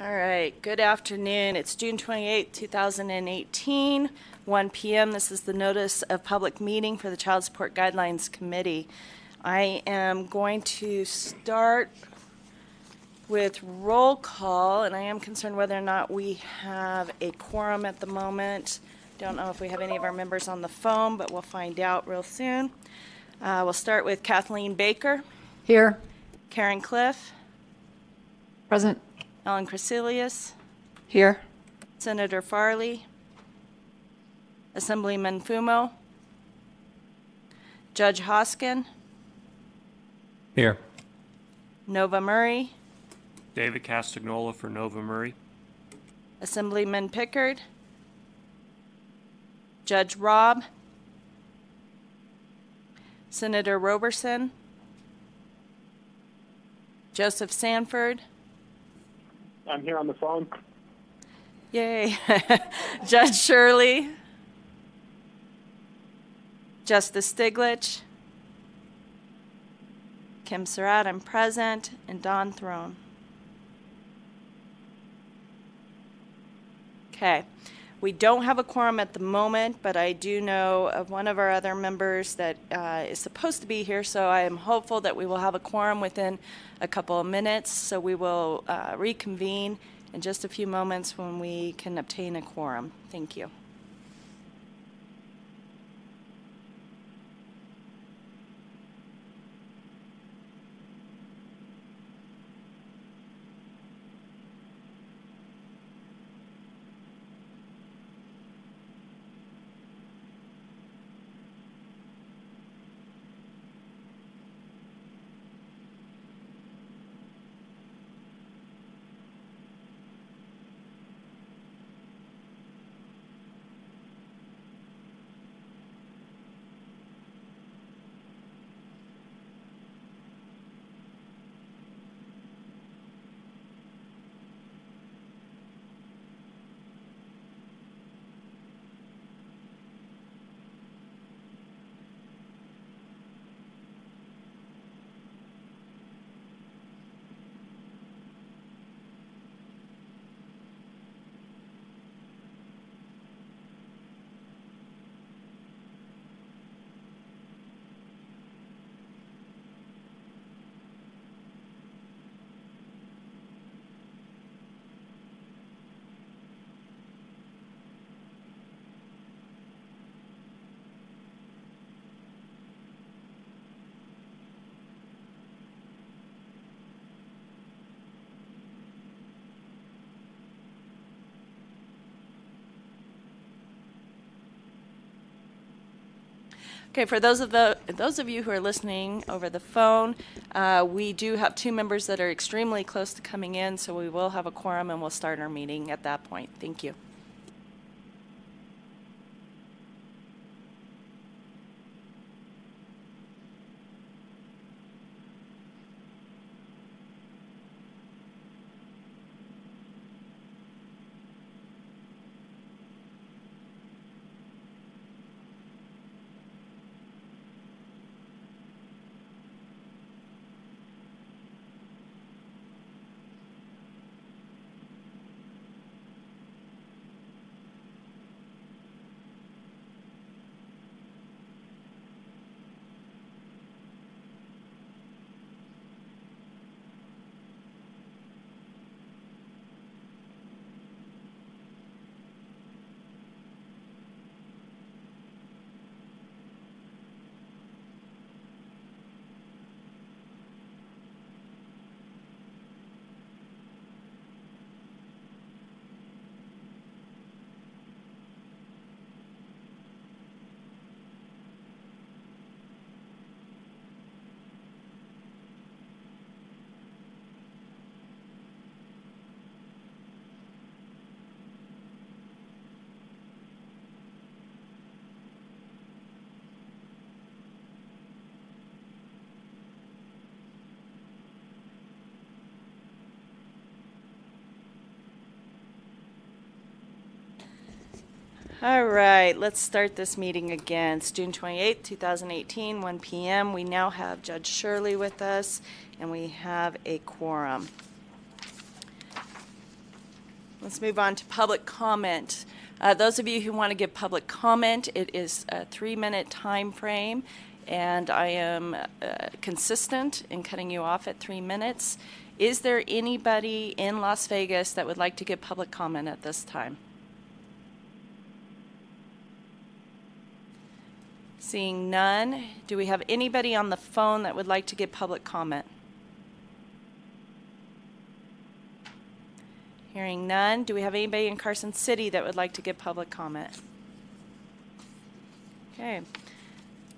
All right, good afternoon. It's June 28, 2018, 1 p.m. This is the notice of public meeting for the Child Support Guidelines Committee. I am going to start with roll call, and I am concerned whether or not we have a quorum at the moment. Don't know if we have any of our members on the phone, but we'll find out real soon. We'll start with Kathleen Baker. Here. Karen Cliff. Present. Ellen Crecilius. Here. Senator Farley. Assemblyman Fumo. Judge Hoskin. Here. Nova Murray. David Castagnola for Nova Murray. Assemblyman Pickard. Judge Robb. Senator Roberson. Joseph Sanford. I'm here on the phone. Yay. Judge Shirley. Justice Stiglich. Kim Surratt, I'm present, and Don Throne. Okay. We don't have a quorum at the moment, but I do know of one of our other members that is supposed to be here, so I am hopeful that we will have a quorum within a couple of minutes. So we will reconvene in just a few moments when we can obtain a quorum. Thank you. Okay, for those of you who are listening over the phone, we do have two members that are extremely close to coming in, so we will have a quorum and we'll start our meeting at that point. Thank you. All right, let's start this meeting again. It's June 28, 2018, 1 p.m. We now have Judge Shirley with us, and we have a quorum. Let's move on to public comment. Those of you who want to give public comment, it is a 3-minute time frame, and I am consistent in cutting you off at 3 minutes. Is there anybody in Las Vegas that would like to give public comment at this time? Seeing none, do we have anybody on the phone that would like to give public comment? Hearing none, do we have anybody in Carson City that would like to give public comment? Okay.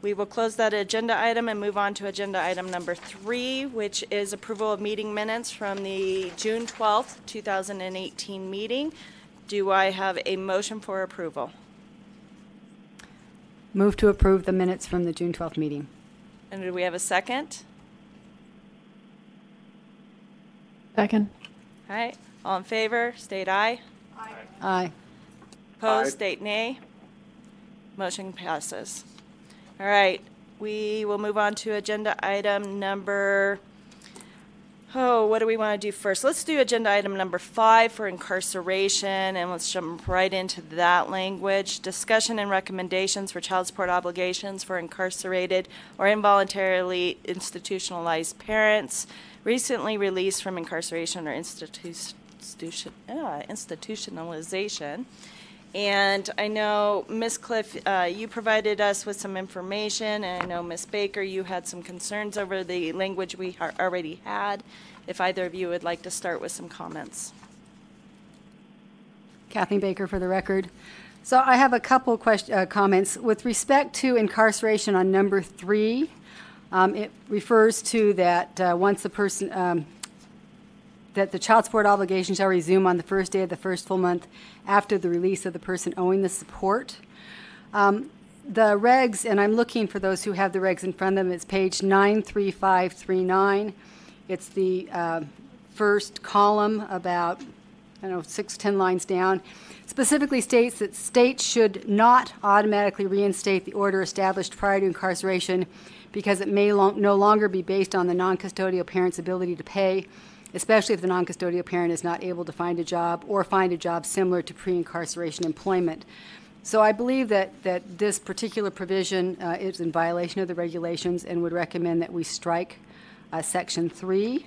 We will close that agenda item and move on to agenda item number 3, which is approval of meeting minutes from the June 12th, 2018 meeting. Do I have a motion for approval? Move to approve the minutes from the June 12th meeting. And do we have a second? Second. All right. All in favor, state aye. Aye. Opposed, Aye. state nay. Motion passes. All right, we will move on to agenda item number, what do we want to do first? Let's do agenda item number 5 for incarceration, and let's jump right into that language. Discussion and recommendations for child support obligations for incarcerated or involuntarily institutionalized parents recently released from incarceration or institutionalization. And I know, Ms. Cliff, you provided us with some information, and I know, Ms. Baker, you had some concerns over the language we already had. If either of you would like to start with some comments. Kathleen Baker for the record. So I have a couple comments. With respect to incarceration on number 3, it refers to that once the person, that the child support obligation shall resume on the first day of the first full month after the release of the person owing the support. The regs, and I'm looking for those who have the regs in front of them, it's page 93539. It's the first column about, 6-10 lines down. Specifically states that states should not automatically reinstate the order established prior to incarceration because it may no longer be based on the non-custodial parent's ability to pay, especially if the non-custodial parent is not able to find a job or find a job similar to pre-incarceration employment. So I believe that this particular provision is in violation of the regulations and would recommend that we strike Section 3.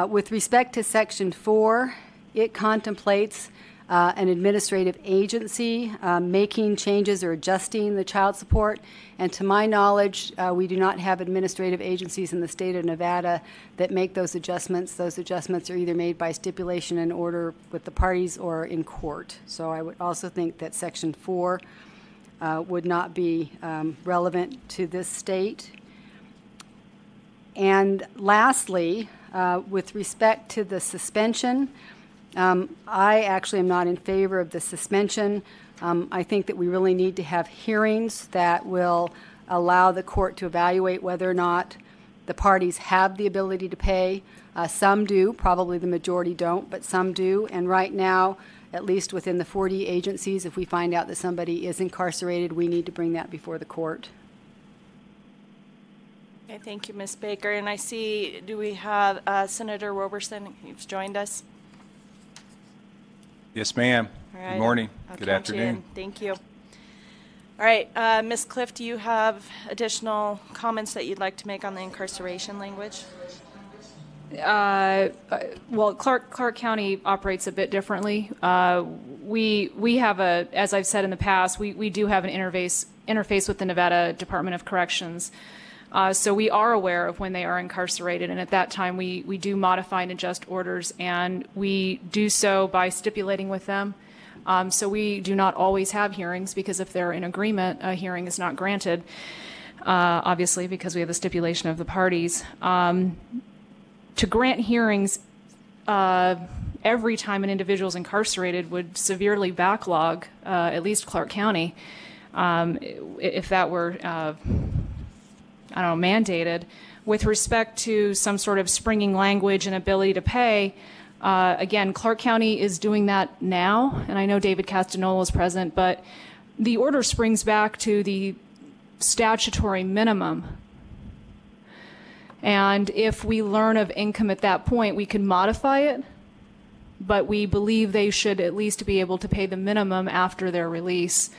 With respect to Section 4, it contemplates an administrative agency making changes or adjusting the child support. And to my knowledge, we do not have administrative agencies in the state of Nevada that make those adjustments. Those adjustments are either made by stipulation and order with the parties or in court. So I would also think that Section 4 would not be relevant to this state. And lastly, with respect to the suspension, I actually am not in favor of the suspension. I think that we really need to have hearings that will allow the court to evaluate whether or not the parties have the ability to pay. Some do, probably the majority don't, but some do. And right now, at least within the 40 agencies, if we find out that somebody is incarcerated, we need to bring that before the court. Okay, thank you, Ms. Baker. And I see, do we have Senator Roberson who's joined us? Yes, ma'am. All right, Good morning. I'll Good count you in. afternoon. Thank you. All right, Ms. Cliff, do you have additional comments that you'd like to make on the incarceration language? Well, Clark County operates a bit differently. We have as I've said in the past, we do have an interface with the Nevada Department of Corrections. So we are aware of when they are incarcerated, and at that time we do modify and adjust orders, and we do so by stipulating with them. So we do not always have hearings, because if they're in agreement, a hearing is not granted, obviously, because we have the stipulation of the parties. To grant hearings every time an individual is incarcerated would severely backlog, at least Clark County, if that were mandated. With respect to some sort of springing language and ability to pay, again, Clark County is doing that now, and I know David Castanola is present, but the order springs back to the statutory minimum. And if we learn of income at that point, we can modify it. but we believe they should at least be able to pay the minimum after their release.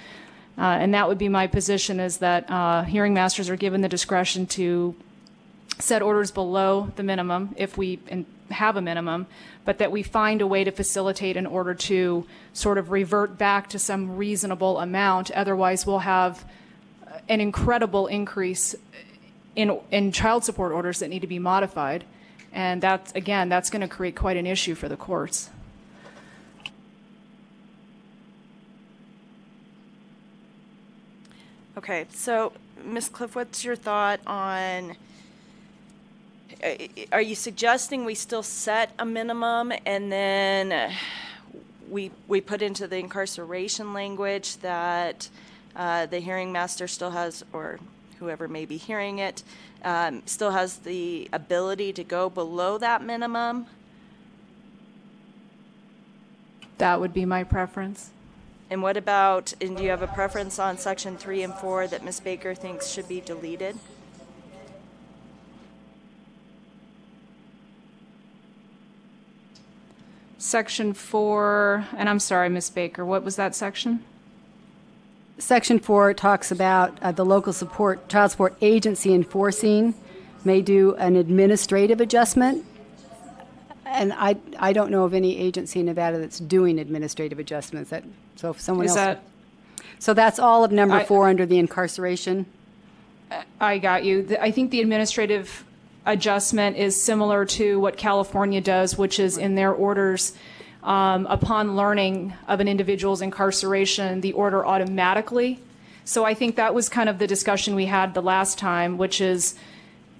And that would be my position, is that hearing masters are given the discretion to set orders below the minimum if we have a minimum, but that we find a way to facilitate an order to sort of revert back to some reasonable amount. Otherwise, we'll have an incredible increase in child support orders that need to be modified. And that's going to create quite an issue for the courts. Okay, so Ms. Cliff, what's your thought on, are you suggesting we still set a minimum and then we put into the incarceration language that the hearing master still has, or whoever may be hearing it, still has the ability to go below that minimum? That would be my preference. And what about, and do you have a preference on section 3 and 4 that Ms. Baker thinks should be deleted? Section 4, and I'm sorry, Ms. Baker, what was that section? Section 4 talks about the local child support agency enforcing may do an administrative adjustment. And I don't know of any agency in Nevada that's doing administrative adjustments. So if someone else... So that's all of number 4 under the incarceration? I got you. I think the administrative adjustment is similar to what California does, which is in their orders, upon learning of an individual's incarceration, the order automatically. So I think that was kind of the discussion we had the last time, which is,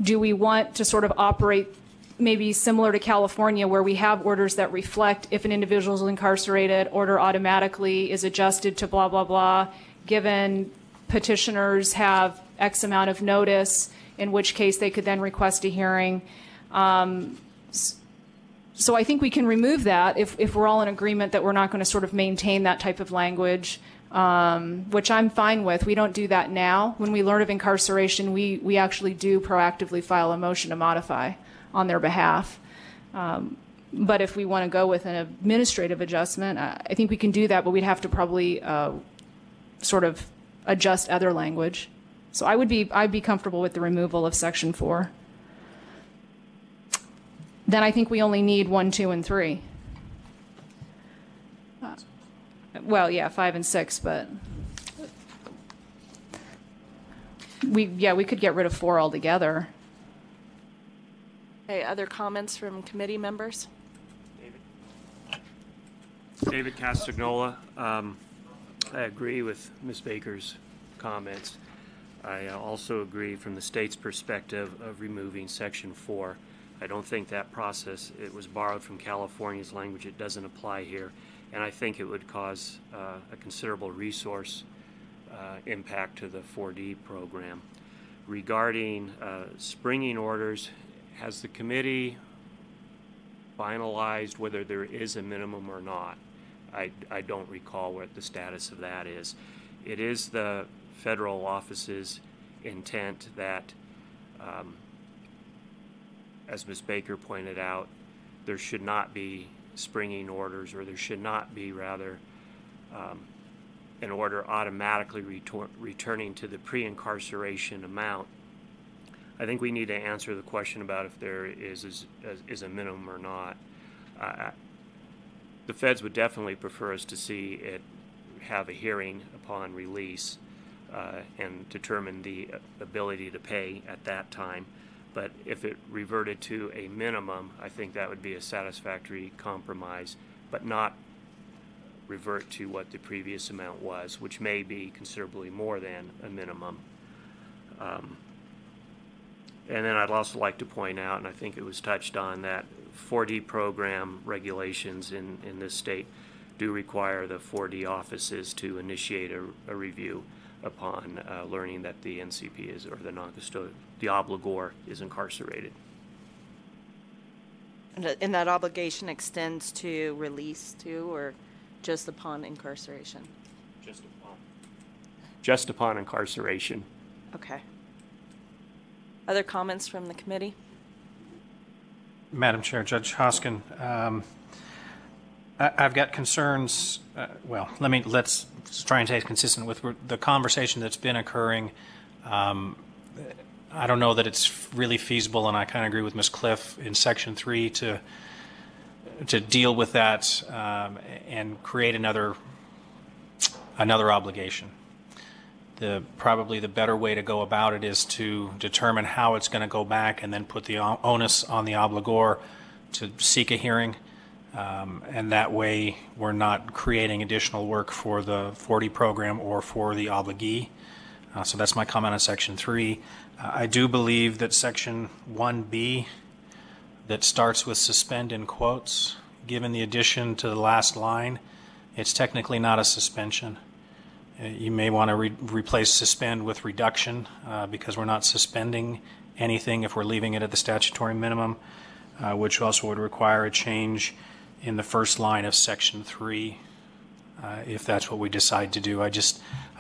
do we want to sort of operate maybe similar to California, where we have orders that reflect if an individual is incarcerated, order automatically is adjusted to blah, blah, blah, given petitioners have X amount of notice, in which case they could then request a hearing. So I think we can remove that if we're all in agreement that we're not going to sort of maintain that type of language, which I'm fine with. We don't do that now. When we learn of incarceration, we actually do proactively file a motion to modify on their behalf. But if we want to go with an administrative adjustment, I think we can do that, but we'd have to probably sort of adjust other language. So I'd be comfortable with the removal of section 4. Then I think we only need 1, 2, and 3. Well, yeah, 5 and 6, but we could get rid of 4 altogether. Okay, other comments from committee members? David Castagnola. I agree with Ms. Baker's comments. I also agree from the state's perspective of removing section 4. I don't think that process, it was borrowed from California's language. It doesn't apply here. And I think it would cause a considerable resource impact to the 4D program. Regarding springing orders, has the committee finalized whether there is a minimum or not? I don't recall what the status of that is. It is the federal office's intent that, as Ms. Baker pointed out, there should not be springing orders, or there should not be, rather, an order automatically returning to the pre-incarceration amount. I think we need to answer the question about if there is a minimum or not. The feds would definitely prefer us to see it have a hearing upon release and determine the ability to pay at that time. But if it reverted to a minimum, I think that would be a satisfactory compromise, but not revert to what the previous amount was, which may be considerably more than a minimum. And then I'd also like to point out, and I think it was touched on, that 4D program regulations in this state do require the 4D offices to initiate a review upon learning that the NCP is, or the non-custodial, the obligor is incarcerated. And that obligation extends to release too, or just upon incarceration? Just upon incarceration. Okay. Other comments from the committee? Madam Chair, Judge Hoskin, I've got concerns. Well, let's try and stay consistent with the conversation that's been occurring. I don't know that it's really feasible, and I kind of agree with Ms. Cliff in Section 3 to deal with that and create another obligation. Probably the better way to go about it is to determine how it's going to go back and then put the onus on the obligor to seek a hearing. And that way we're not creating additional work for the 40 program or for the obligee. So that's my comment on Section 3. I do believe that Section 1B that starts with suspend in quotes, given the addition to the last line, it's technically not a suspension. You may want to replace suspend with reduction because we're not suspending anything if we're leaving it at the statutory minimum, which also would require a change in the first line of Section 3 if that's what we decide to do. I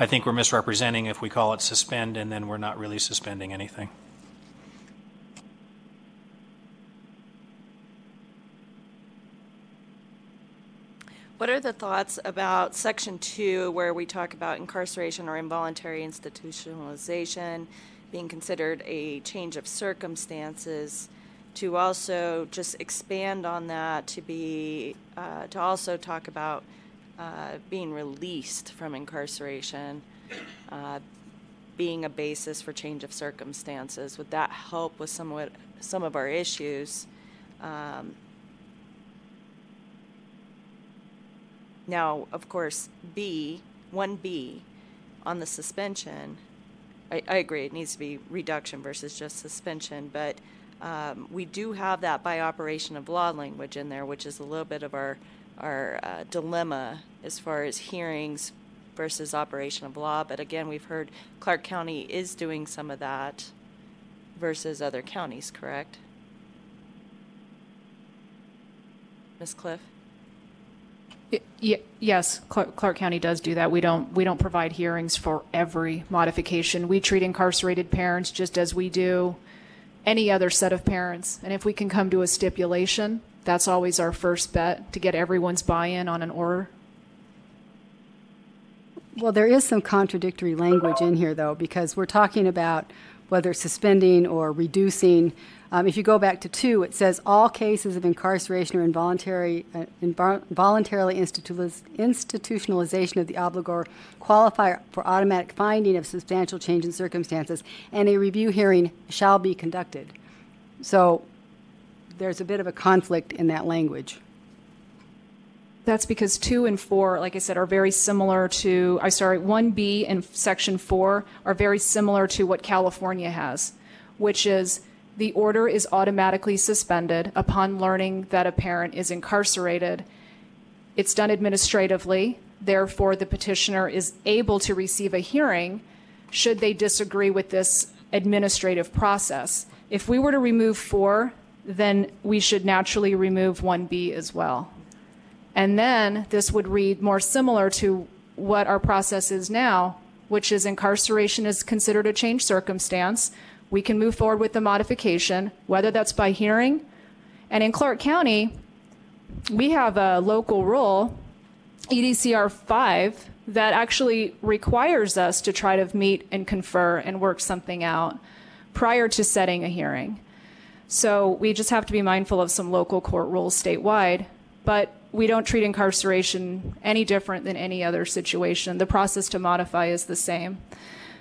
think we're misrepresenting if we call it suspend and then we're not really suspending anything. What are the thoughts about Section 2, where we talk about incarceration or involuntary institutionalization being considered a change of circumstances, to also just expand on that to also talk about being released from incarceration being a basis for change of circumstances? Would that help with some of our issues? Now, of course, 1B, on the suspension, I agree it needs to be reduction versus just suspension, but we do have that by operation of law language in there, which is a little bit of our dilemma as far as hearings versus operation of law. But again, we've heard Clark County is doing some of that versus other counties, correct? Ms. Cliff? Yes, Clark County does do that. We don't provide hearings for every modification. We treat incarcerated parents just as we do any other set of parents. And if we can come to a stipulation, that's always our first bet to get everyone's buy-in on an order. Well, there is some contradictory language in here, though, because we're talking about whether suspending or reducing. If you go back to 2, it says all cases of incarceration or involuntarily institutionalization of the obligor qualify for automatic finding of substantial change in circumstances, and a review hearing shall be conducted. So there's a bit of a conflict in that language. That's because 2 and 4, like I said, are very similar to, 1B and Section 4 are very similar to what California has, which is the order is automatically suspended upon learning that a parent is incarcerated. It's done administratively. Therefore, the petitioner is able to receive a hearing should they disagree with this administrative process. If we were to remove 4, then we should naturally remove 1B as well. And then this would read more similar to what our process is now, which is incarceration is considered a changed circumstance. We can move forward with the modification, whether that's by hearing. And in Clark County, we have a local rule, EDCR 5, that actually requires us to try to meet and confer and work something out prior to setting a hearing. So we just have to be mindful of some local court rules statewide, but we don't treat incarceration any different than any other situation. The process to modify is the same.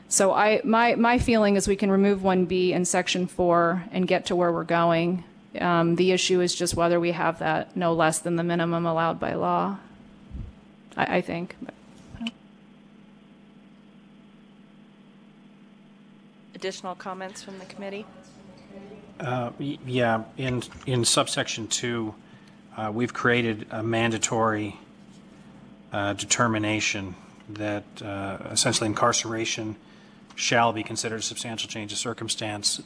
So my feeling is we can remove 1B in Section 4 and get to where we're going. The issue is just whether we have that no less than the minimum allowed by law, I think. Additional comments from the committee? Yeah, in subsection 2, we've created a mandatory determination that essentially incarceration shall be considered a substantial change of circumstance.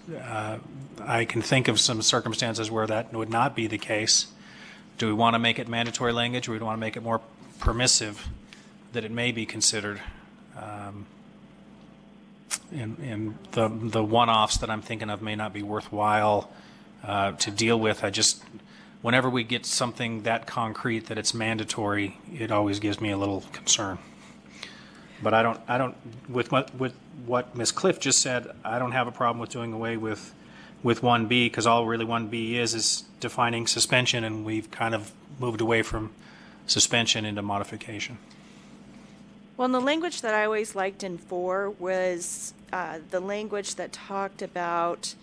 I can think of some circumstances where that would not be the case. Do we want to make it mandatory language, or do we want to make it more permissive that it may be considered? And the one-offs that I'm thinking of may not be worthwhile to deal with. whenever we get something that concrete that it's mandatory, it always gives me a little concern. But I don't, with what Ms. Cliff just said, I don't have a problem with doing away with 1B, because all really 1B is defining suspension, and we've kind of moved away from suspension into modification. Well, and the language that I always liked in 4 was the language that talked about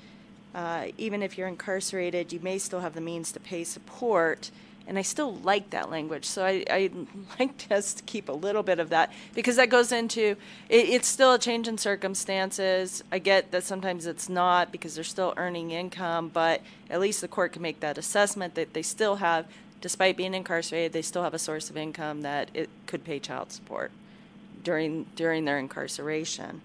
even if you're incarcerated, you may still have the means to pay support. And I still like that language. So I like us to keep a little bit of that, because that goes into, it's still a change in circumstances. I get that sometimes it's not because they're still earning income, but at least the court can make that assessment that they still have, despite being incarcerated, they still have a source of income that it could pay child support during their incarceration.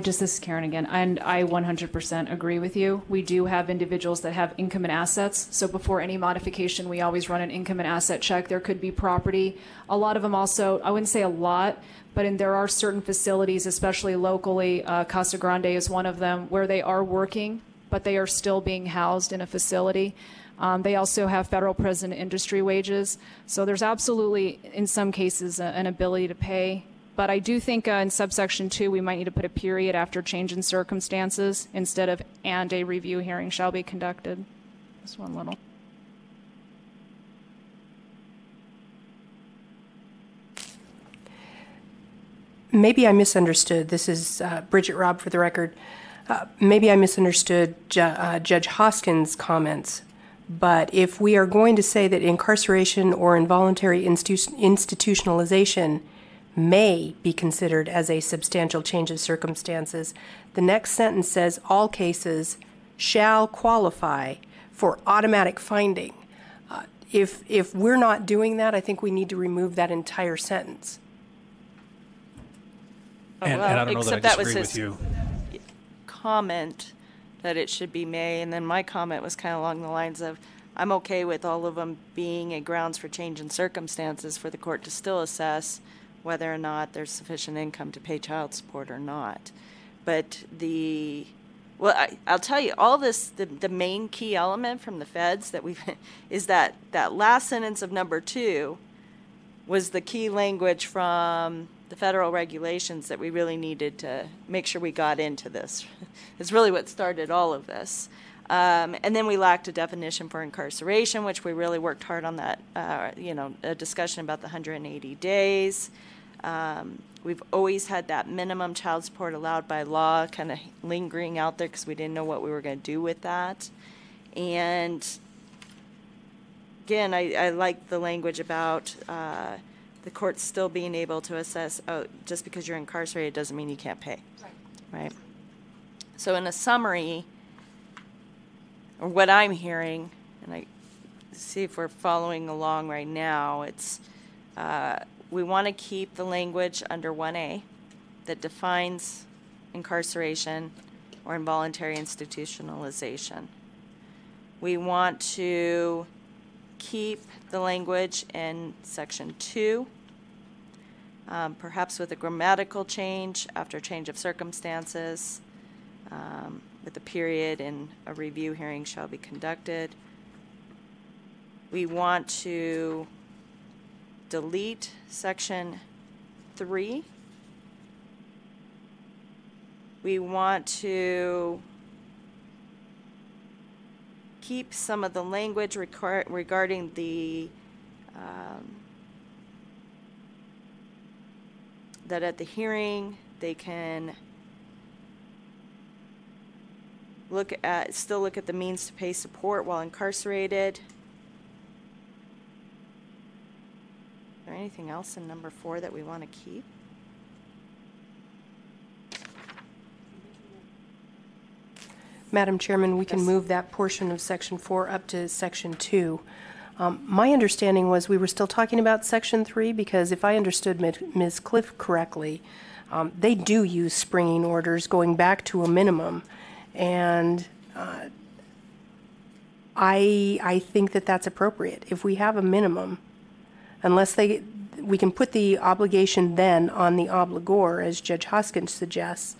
This is Karen again, and I 100% agree with you. We do have individuals that have income and assets, so before any modification, we always run an income and asset check. There could be property. A lot of them also, I wouldn't say a lot, but there are certain facilities, especially locally, Casa Grande is one of them, where they are working, but they are still being housed in a facility. They also have federal prison industry wages, so there's absolutely, in some cases, an ability to pay. But I do think in subsection 2, we might need to put a period after change in circumstances instead of "and a review hearing shall be conducted." Just one little. Maybe I misunderstood. This is Bridget Robb for the record. Maybe I misunderstood Judge Hoskins' comments. But if we are going to say that incarceration or involuntary institutionalization may be considered as a substantial change of circumstances, the next sentence says all cases shall qualify for automatic finding. If we're not doing that, I think we need to remove that entire sentence. And I don't know that I disagree with you. Comment that it should be may, and then my comment was kind of along the lines of, I'm okay with all of them being a grounds for change in circumstances for the court to still assess whether or not there's sufficient income to pay child support or not. But I'll tell you, all this, the main key element from the feds that is that last sentence of number 2 was the key language from the federal regulations that we really needed to make sure we got into this. It's really what started all of this. And then we lacked a definition for incarceration, which we really worked hard on that, a discussion about the 180 days. We've always had that minimum child support allowed by law kind of lingering out there because we didn't know what we were going to do with that. And again, I like the language about the court still being able to assess, just because you're incarcerated doesn't mean you can't pay. Right? So in a summary, or what I'm hearing, and I see if we're following along right now, it's we want to keep the language under 1A that defines incarceration or involuntary institutionalization. We want to keep the language in section 2, perhaps with a grammatical change after change of circumstances, with a period and a review hearing shall be conducted. We want to delete section 3. We want to keep some of the language regarding the that at the hearing they can still look at the means to pay support while incarcerated. Is there anything else in number 4 that we want to keep? Madam Chairman, we can move that portion of Section 4 up to Section 2. My understanding was we were still talking about Section 3 because if I understood Ms. Cliff correctly, they do use springing orders going back to a minimum. And I think that that's appropriate. If we have a minimum, unless we can put the obligation then on the obligor, as Judge Hoskins suggests,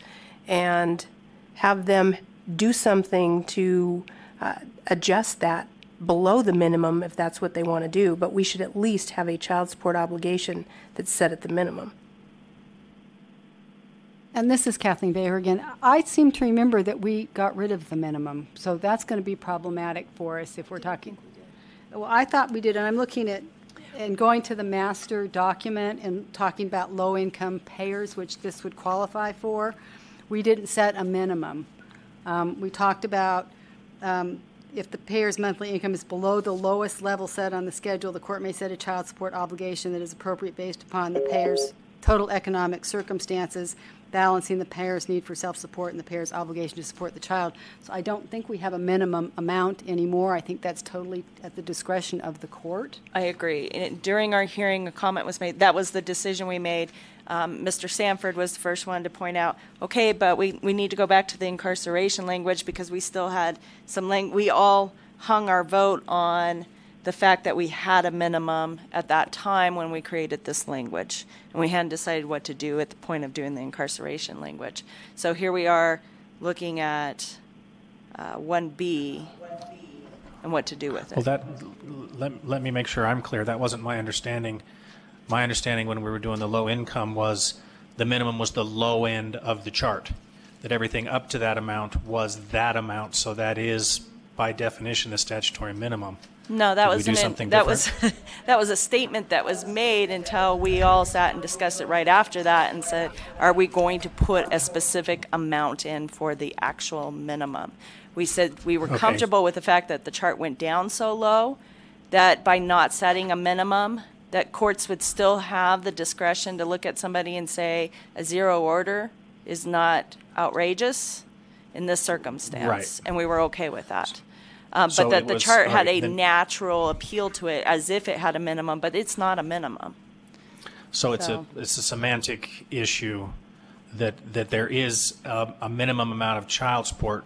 and have them do something to adjust that below the minimum if that's what they want to do, but we should at least have a child support obligation that's set at the minimum. And this is Kathleen Bayer again. I seem to remember that we got rid of the minimum, so that's going to be problematic for us if we're talking. Well, I thought we did, and I'm looking at and going to the master document and talking about low-income payers, which this would qualify for. We didn't set a minimum. We talked about if the payer's monthly income is below the lowest level set on the schedule, the court may set a child support obligation that is appropriate based upon the payer's total economic circumstances, balancing the payer's need for self-support and the payer's obligation to support the child. So I don't think we have a minimum amount anymore. I think that's totally at the discretion of the court. I agree. During our hearing, a comment was made. That was the decision we made. Mr. Sanford was the first one to point out, okay, but we need to go back to the incarceration language because we still had some we all hung our vote on the fact that we had a minimum at that time when we created this language, and we hadn't decided what to do at the point of doing the incarceration language. So here we are looking at 1B and what to do with it. Well, let me make sure I'm clear. That wasn't my understanding. My understanding when we were doing the low income was the minimum was the low end of the chart, that everything up to that amount was that amount. So that is, by definition, the statutory minimum. No, that was that was a statement that was made until we all sat and discussed it right after that and said, are we going to put a specific amount in for the actual minimum? We said we were comfortable with the fact that the chart went down so low that by not setting a minimum, that courts would still have the discretion to look at somebody and say a zero order is not outrageous in this circumstance. Right. And we were okay with that. So but that the was, chart had right, a natural appeal to it as if it had a minimum, but it's not a minimum. So it's a semantic issue that there is a minimum amount of child support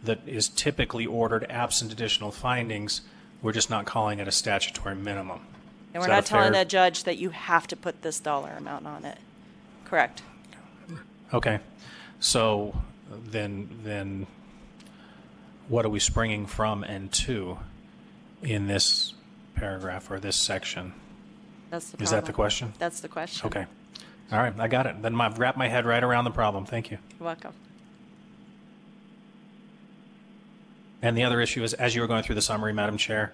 that is typically ordered absent additional findings. We're just not calling it a statutory minimum. And we're not telling a judge that you have to put this dollar amount on it. Correct. Okay. So then what are we springing from and to in this paragraph or this section? That's the problem. Is that the question? That's the question. Okay. All right, I got it. Then I've wrapped my head right around the problem. Thank you. You're welcome. And the other issue is, as you were going through the summary, Madam Chair,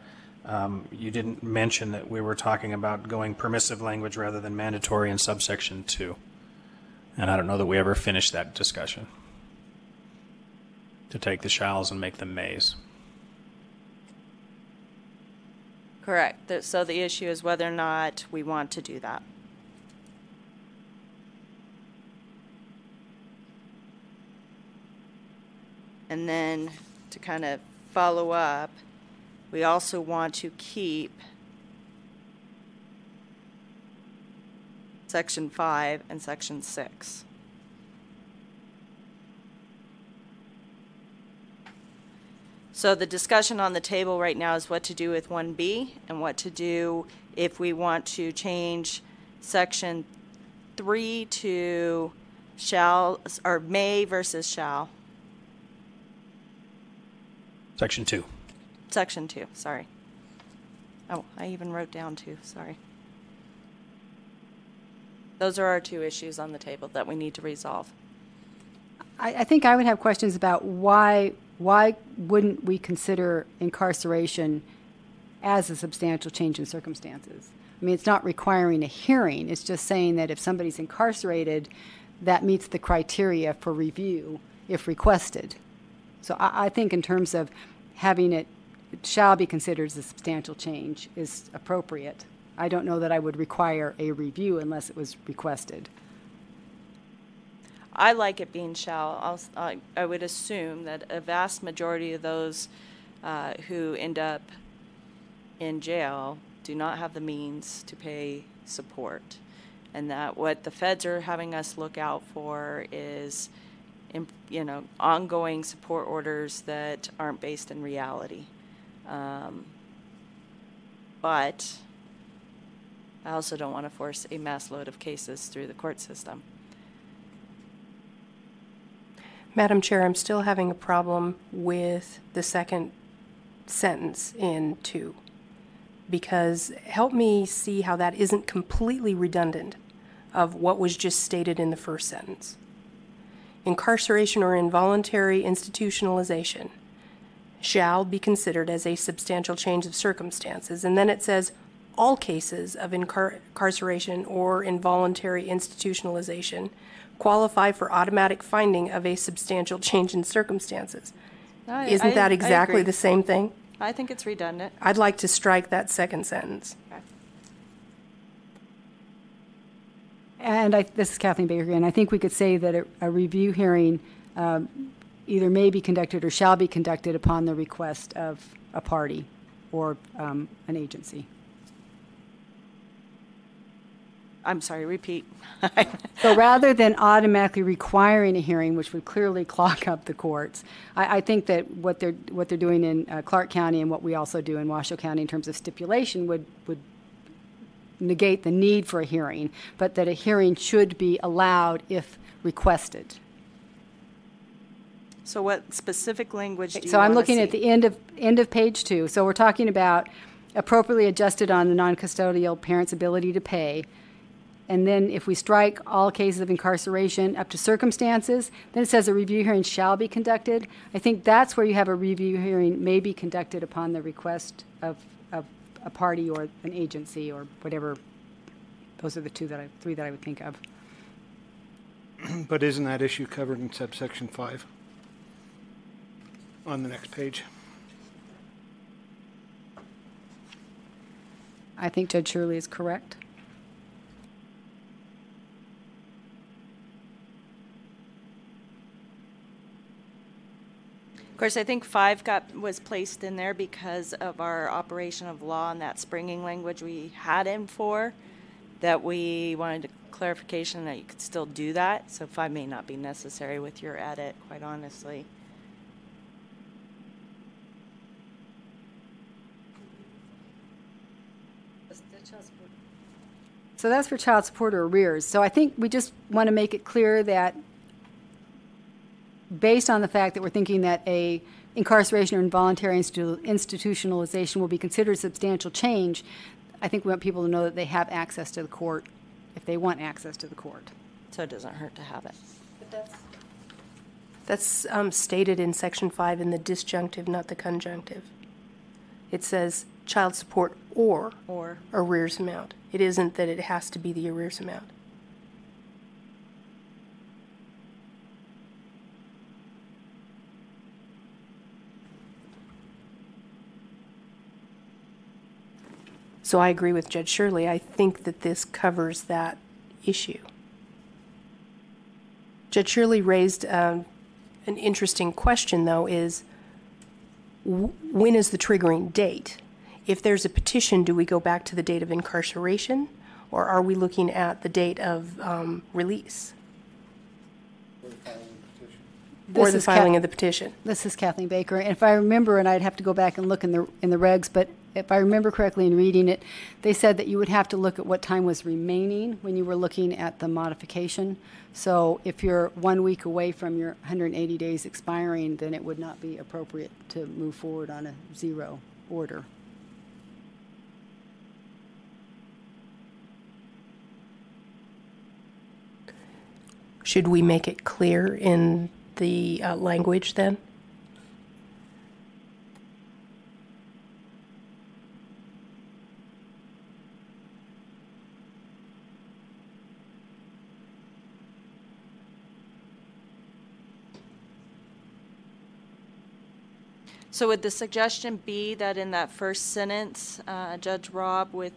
you didn't mention that we were talking about going permissive language rather than mandatory in subsection 2. And I don't know that we ever finished that discussion, to take the shalls and make them mays. Correct. So the issue is whether or not we want to do that. And then to kind of follow up, we also want to keep Section 5 and Section 6. So the discussion on the table right now is what to do with 1B and what to do if we want to change Section 3 to shall, or may versus shall. Section 2. Section 2, sorry. Oh, I even wrote down 2, sorry. Those are our two issues on the table that we need to resolve. I think I would have questions about why wouldn't we consider incarceration as a substantial change in circumstances? I mean, it's not requiring a hearing. It's just saying that if somebody's incarcerated, that meets the criteria for review if requested. So I think in terms of having it shall be considered as a substantial change is appropriate. I don't know that I would require a review unless it was requested. I like it being shall. I would assume that a vast majority of those who end up in jail do not have the means to pay support. And that what the feds are having us look out for is, ongoing support orders that aren't based in reality. But I also don't want to force a mass load of cases through the court system. Madam Chair, I'm still having a problem with the second sentence in 2, because help me see how that isn't completely redundant of what was just stated in the first sentence. Incarceration or involuntary institutionalization shall be considered as a substantial change of circumstances. And then it says, all cases of incarceration or involuntary institutionalization qualify for automatic finding of a substantial change in circumstances. Isn't that exactly the same thing? I think it's redundant. I'd like to strike that second sentence. And this is Kathleen Baker again. I think we could say that a review hearing either may be conducted or shall be conducted upon the request of a party or an agency. I'm sorry, repeat. So rather than automatically requiring a hearing, which would clearly clog up the courts, I think that what they're doing in Clark County and what we also do in Washoe County in terms of stipulation would negate the need for a hearing, but that a hearing should be allowed if requested. So what specific language do you So I'm wanna looking at see? the end of page 2. So we're talking about appropriately adjusted on the non-custodial parent's ability to pay. And then if we strike all cases of incarceration up to circumstances, then it says a review hearing shall be conducted. I think that's where you have a review hearing may be conducted upon the request of a party or an agency or whatever. Those are the three that I would think of. But isn't that issue covered in subsection 5 on the next page? I think Judge Shirley is correct. Of course, I think 5 was placed in there because of our operation of law and that springing language we had in 4, that we wanted clarification that you could still do that. So 5 may not be necessary with your edit, quite honestly. So that's for child support or arrears. So I think we just want to make it clear that based on the fact that we're thinking that a incarceration or involuntary institutionalization will be considered substantial change, I think we want people to know that they have access to the court if they want access to the court. So it doesn't hurt to have it. That's stated in section 5 in the disjunctive, not the conjunctive. It says child support or arrears amount. It isn't that it has to be the arrears amount. So I agree with Judge Shirley. I think that this covers that issue. Judge Shirley raised an interesting question, though, is when is the triggering date? If there's a petition, do we go back to the date of incarceration, or are we looking at the date of release? Or the filing of the petition. This is Kathleen Baker. And if I remember, and I'd have to go back and look in the regs, but if I remember correctly in reading it, they said that you would have to look at what time was remaining when you were looking at the modification. So if you're 1 week away from your 180 days expiring, then it would not be appropriate to move forward on a 0 order. Should we make it clear in the language then? So would the suggestion be that in that first sentence, Judge Robb, with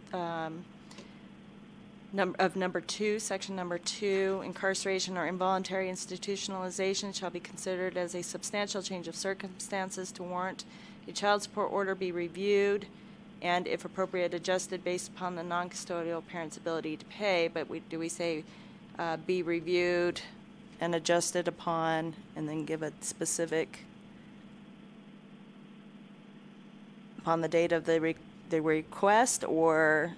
number 2, section number 2, incarceration or involuntary institutionalization shall be considered as a substantial change of circumstances to warrant a child support order be reviewed and, if appropriate, adjusted based upon the non-custodial parent's ability to pay, but do we say be reviewed and adjusted upon, and then give a specific upon the date of the request, or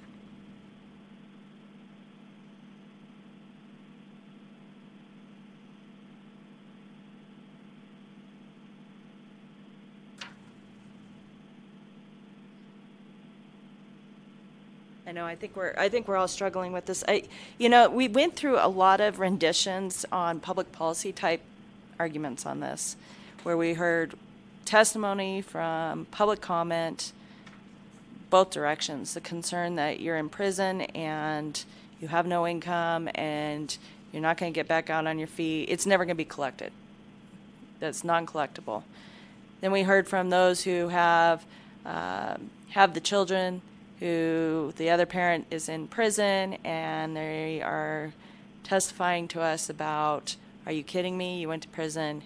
I know. I think we're all struggling with this. We went through a lot of renditions on public policy type arguments on this, where we heard testimony from public comment, both directions. The concern that you're in prison and you have no income and you're not going to get back out on your feet. It's never going to be collected. That's non-collectible. Then we heard from those who have the children who the other parent is in prison, and they are testifying to us about, are you kidding me? You went to prison.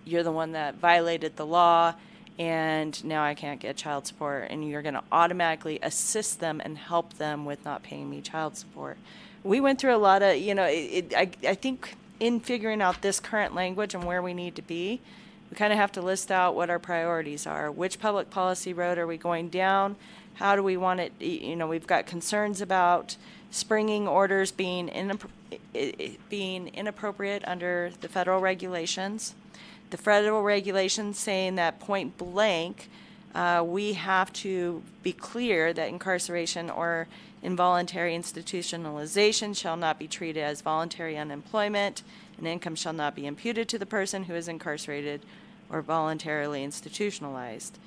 You're the one that violated the law, and now I can't get child support, and you're going to automatically assist them and help them with not paying me child support. We went through a lot of, I think in figuring out this current language and where we need to be, we kind of have to list out what our priorities are. Which public policy road are we going down? How do we want it? We've got concerns about springing orders being inappropriate under the federal regulations. The federal regulations saying that point blank, we have to be clear that incarceration or involuntary institutionalization shall not be treated as voluntary unemployment, and income shall not be imputed to the person who is incarcerated or voluntarily institutionalized.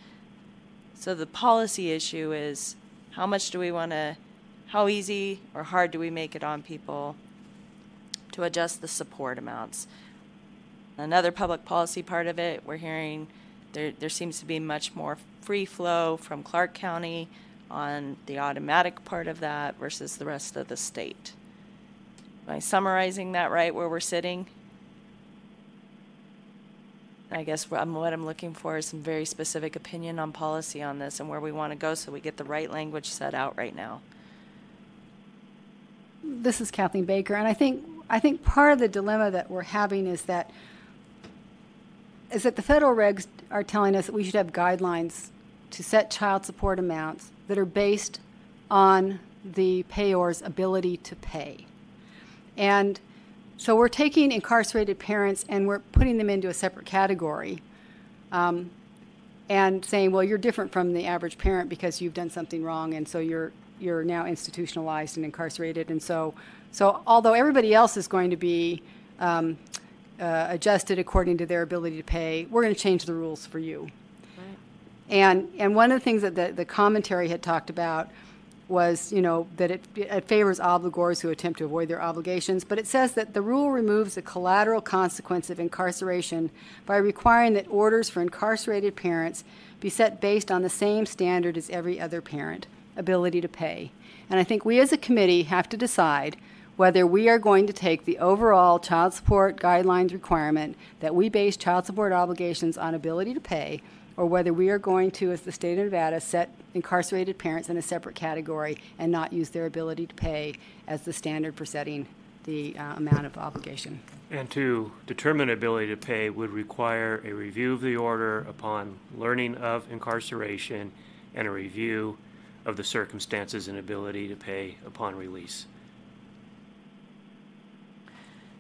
So the policy issue is, how easy or hard do we make it on people to adjust the support amounts? Another public policy part of it, we're hearing there seems to be much more free flow from Clark County on the automatic part of that versus the rest of the state. Am I summarizing that right, where we're sitting? I guess what I'm looking for is some very specific opinion on policy on this and where we want to go so we get the right language set out right now. This is Kathleen Baker, and I think part of the dilemma that we're having is that the federal regs are telling us that we should have guidelines to set child support amounts that are based on the payor's ability to pay. And so we're taking incarcerated parents and we're putting them into a separate category and saying, well, you're different from the average parent because you've done something wrong, and so you're now institutionalized and incarcerated. And so although everybody else is going to be adjusted according to their ability to pay, we're going to change the rules for you. Right. And one of the things that the commentary had talked about was, that it favors obligors who attempt to avoid their obligations, but it says that the rule removes the collateral consequence of incarceration by requiring that orders for incarcerated parents be set based on the same standard as every other parent, ability to pay. And I think we as a committee have to decide whether we are going to take the overall child support guidelines requirement that we base child support obligations on ability to pay, or whether we are going to, as the state of Nevada, set incarcerated parents in a separate category and not use their ability to pay as the standard for setting the amount of obligation. And to determine ability to pay would require a review of the order upon learning of incarceration and a review of the circumstances and ability to pay upon release.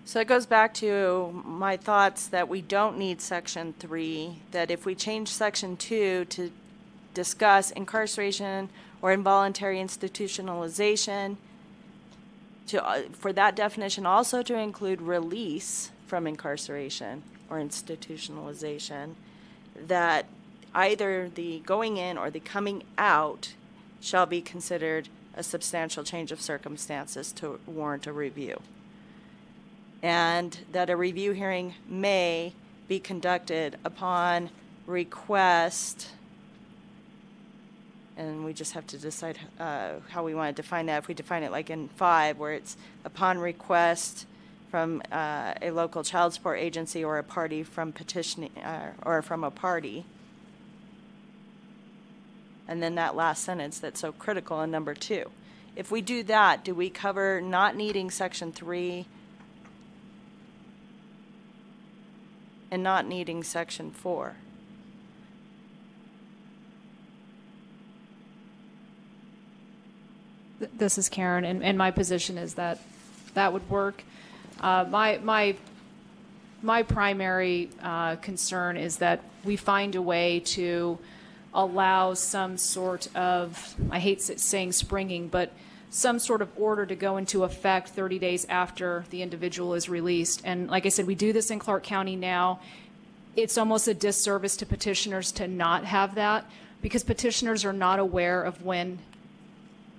So it goes back to my thoughts that we don't need Section 3, that if we change Section 2 to discuss incarceration or involuntary institutionalization, for that definition also to include release from incarceration or institutionalization, that either the going in or the coming out shall be considered a substantial change of circumstances to warrant a review. And that a review hearing may be conducted upon request, and we just have to decide how we want to define that. If we define it like in 5, where it's upon request from a local child support agency or a party from petitioning, or from a party. And then that last sentence that's so critical in number 2. If we do that, do we cover not needing Section 3 and not needing Section 4? This is Karen, and my position is that that would work. My primary concern is that we find a way to allows some sort of, I hate saying springing, but some sort of order to go into effect 30 days after the individual is released. And like I said, we do this in Clark County now. It's almost a disservice to petitioners to not have that, because petitioners are not aware of when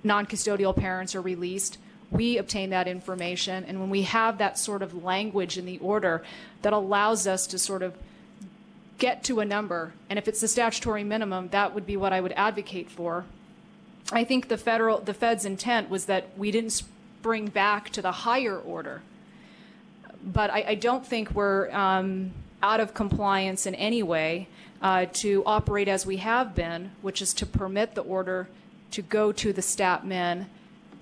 non-custodial parents are released. We obtain that information, and when we have that sort of language in the order that allows us to sort of get to a number, and if it's the statutory minimum, that would be what I would advocate for. I think the Fed's intent was that we didn't spring back to the higher order, but I don't think we're out of compliance in any way to operate as we have been, which is to permit the order to go to the stat min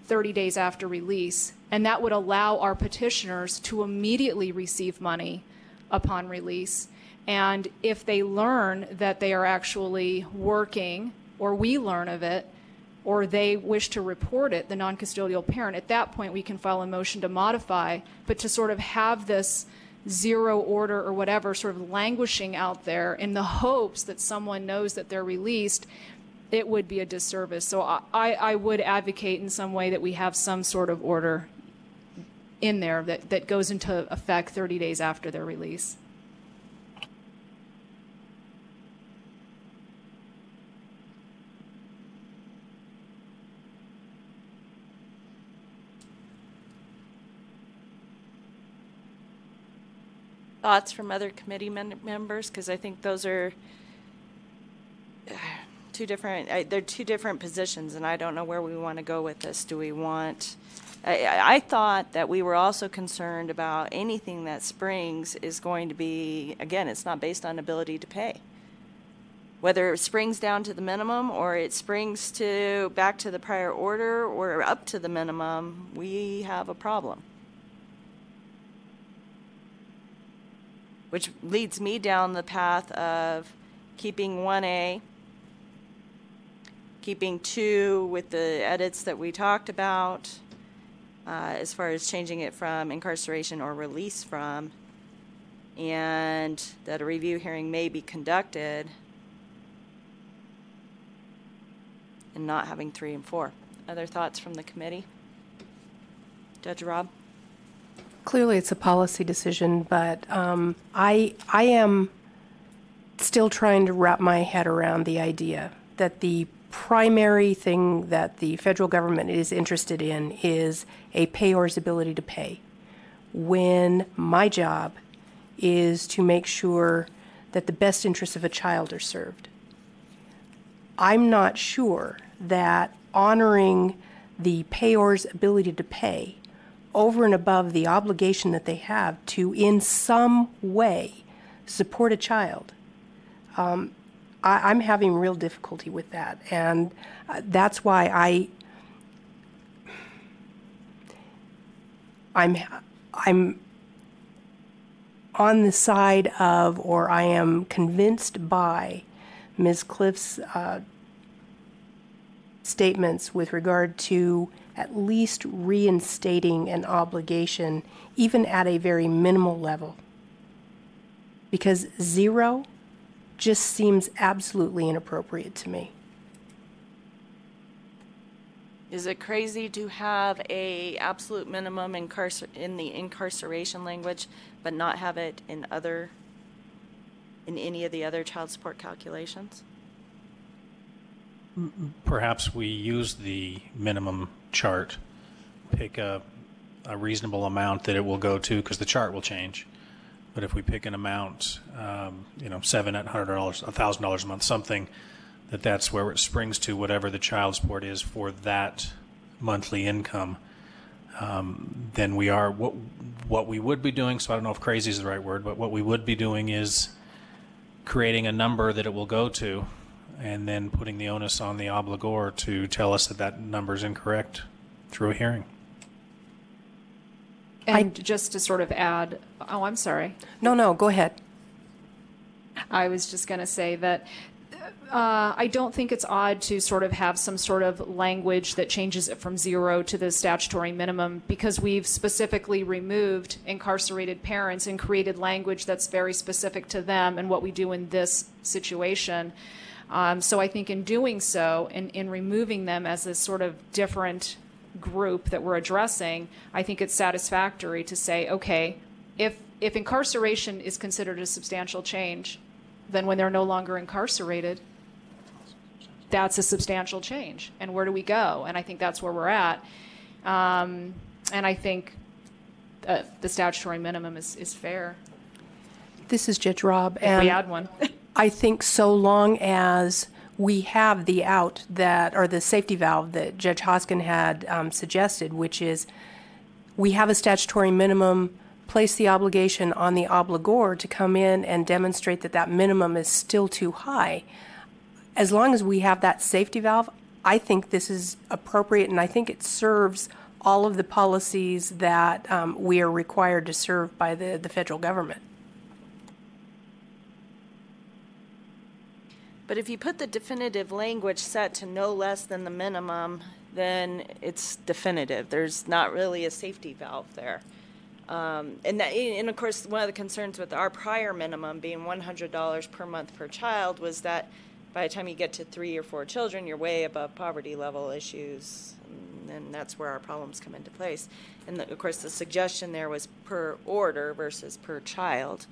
30 days after release, and that would allow our petitioners to immediately receive money upon release. And if they learn that they are actually working, or we learn of it, or they wish to report it, the non-custodial parent, at that point we can file a motion to modify. But to sort of have this zero order or whatever sort of languishing out there in the hopes that someone knows that they're released, it would be a disservice. So I would advocate in some way that we have some sort of order in there that goes into effect 30 days after their release. Thoughts from other committee members? Because I think those are two different, they're two different positions, and I don't know where we want to go with this. Do we want, I thought that we were also concerned about anything that springs is going to be, again, it's not based on ability to pay. Whether it springs down to the minimum or it springs to back to the prior order or up to the minimum, we have a problem. Which leads me down the path of keeping 1A, keeping 2 with the edits that we talked about, as far as changing it from incarceration or release from, and that a review hearing may be conducted, and not having 3 and 4. Other thoughts from the committee? Judge Robb? Clearly, it's a policy decision, but I am still trying to wrap my head around the idea that the primary thing that the federal government is interested in is a payor's ability to pay, when my job is to make sure that the best interests of a child are served. I'm not sure that honoring the payor's ability to pay over and above the obligation that they have to, in some way, support a child. I'm having real difficulty with that, and that's why I'm on the side of, or I am convinced by, Ms. Cliff's statements with regard to at least reinstating an obligation, even at a very minimal level. Because 0 just seems absolutely inappropriate to me. Is it crazy to have a absolute minimum in the incarceration language, but not have it in any of the other child support calculations? Perhaps we use the minimum chart, pick a reasonable amount that it will go to, because the chart will change. But if we pick an amount, $700, $1,000 a month, something that's where it springs to, whatever the child support is for that monthly income, then we are what we would be doing. So I don't know if crazy is the right word, but what we would be doing is creating a number that it will go to, and then putting the onus on the obligor to tell us that that number is incorrect through a hearing. And just to sort of add, oh, I'm sorry. No, go ahead. I was just going to say that I don't think it's odd to sort of have some sort of language that changes it from 0 to the statutory minimum, because we've specifically removed incarcerated parents and created language that's very specific to them and what we do in this situation. So I think in doing so, in removing them as a sort of different group that we're addressing, I think it's satisfactory to say, okay, if incarceration is considered a substantial change, then when they're no longer incarcerated, that's a substantial change. And where do we go? And I think that's where we're at. And I think the statutory minimum is fair. This is Judge Rob, If and we add one. I think so long as we have the out that, or the safety valve that Judge Hoskin had suggested, which is we have a statutory minimum, place the obligation on the obligor to come in and demonstrate that that minimum is still too high. As long as we have that safety valve, I think this is appropriate, and I think it serves all of the policies that we are required to serve by the federal government. But if you put the definitive language set to no less than the minimum, then it's definitive. There's not really a safety valve there. And of course, one of the concerns with our prior minimum being $100 per month per child was that by the time you get to 3 or 4 children, you're way above poverty level issues, and that's where our problems come into place. And of course, the suggestion there was per order versus per child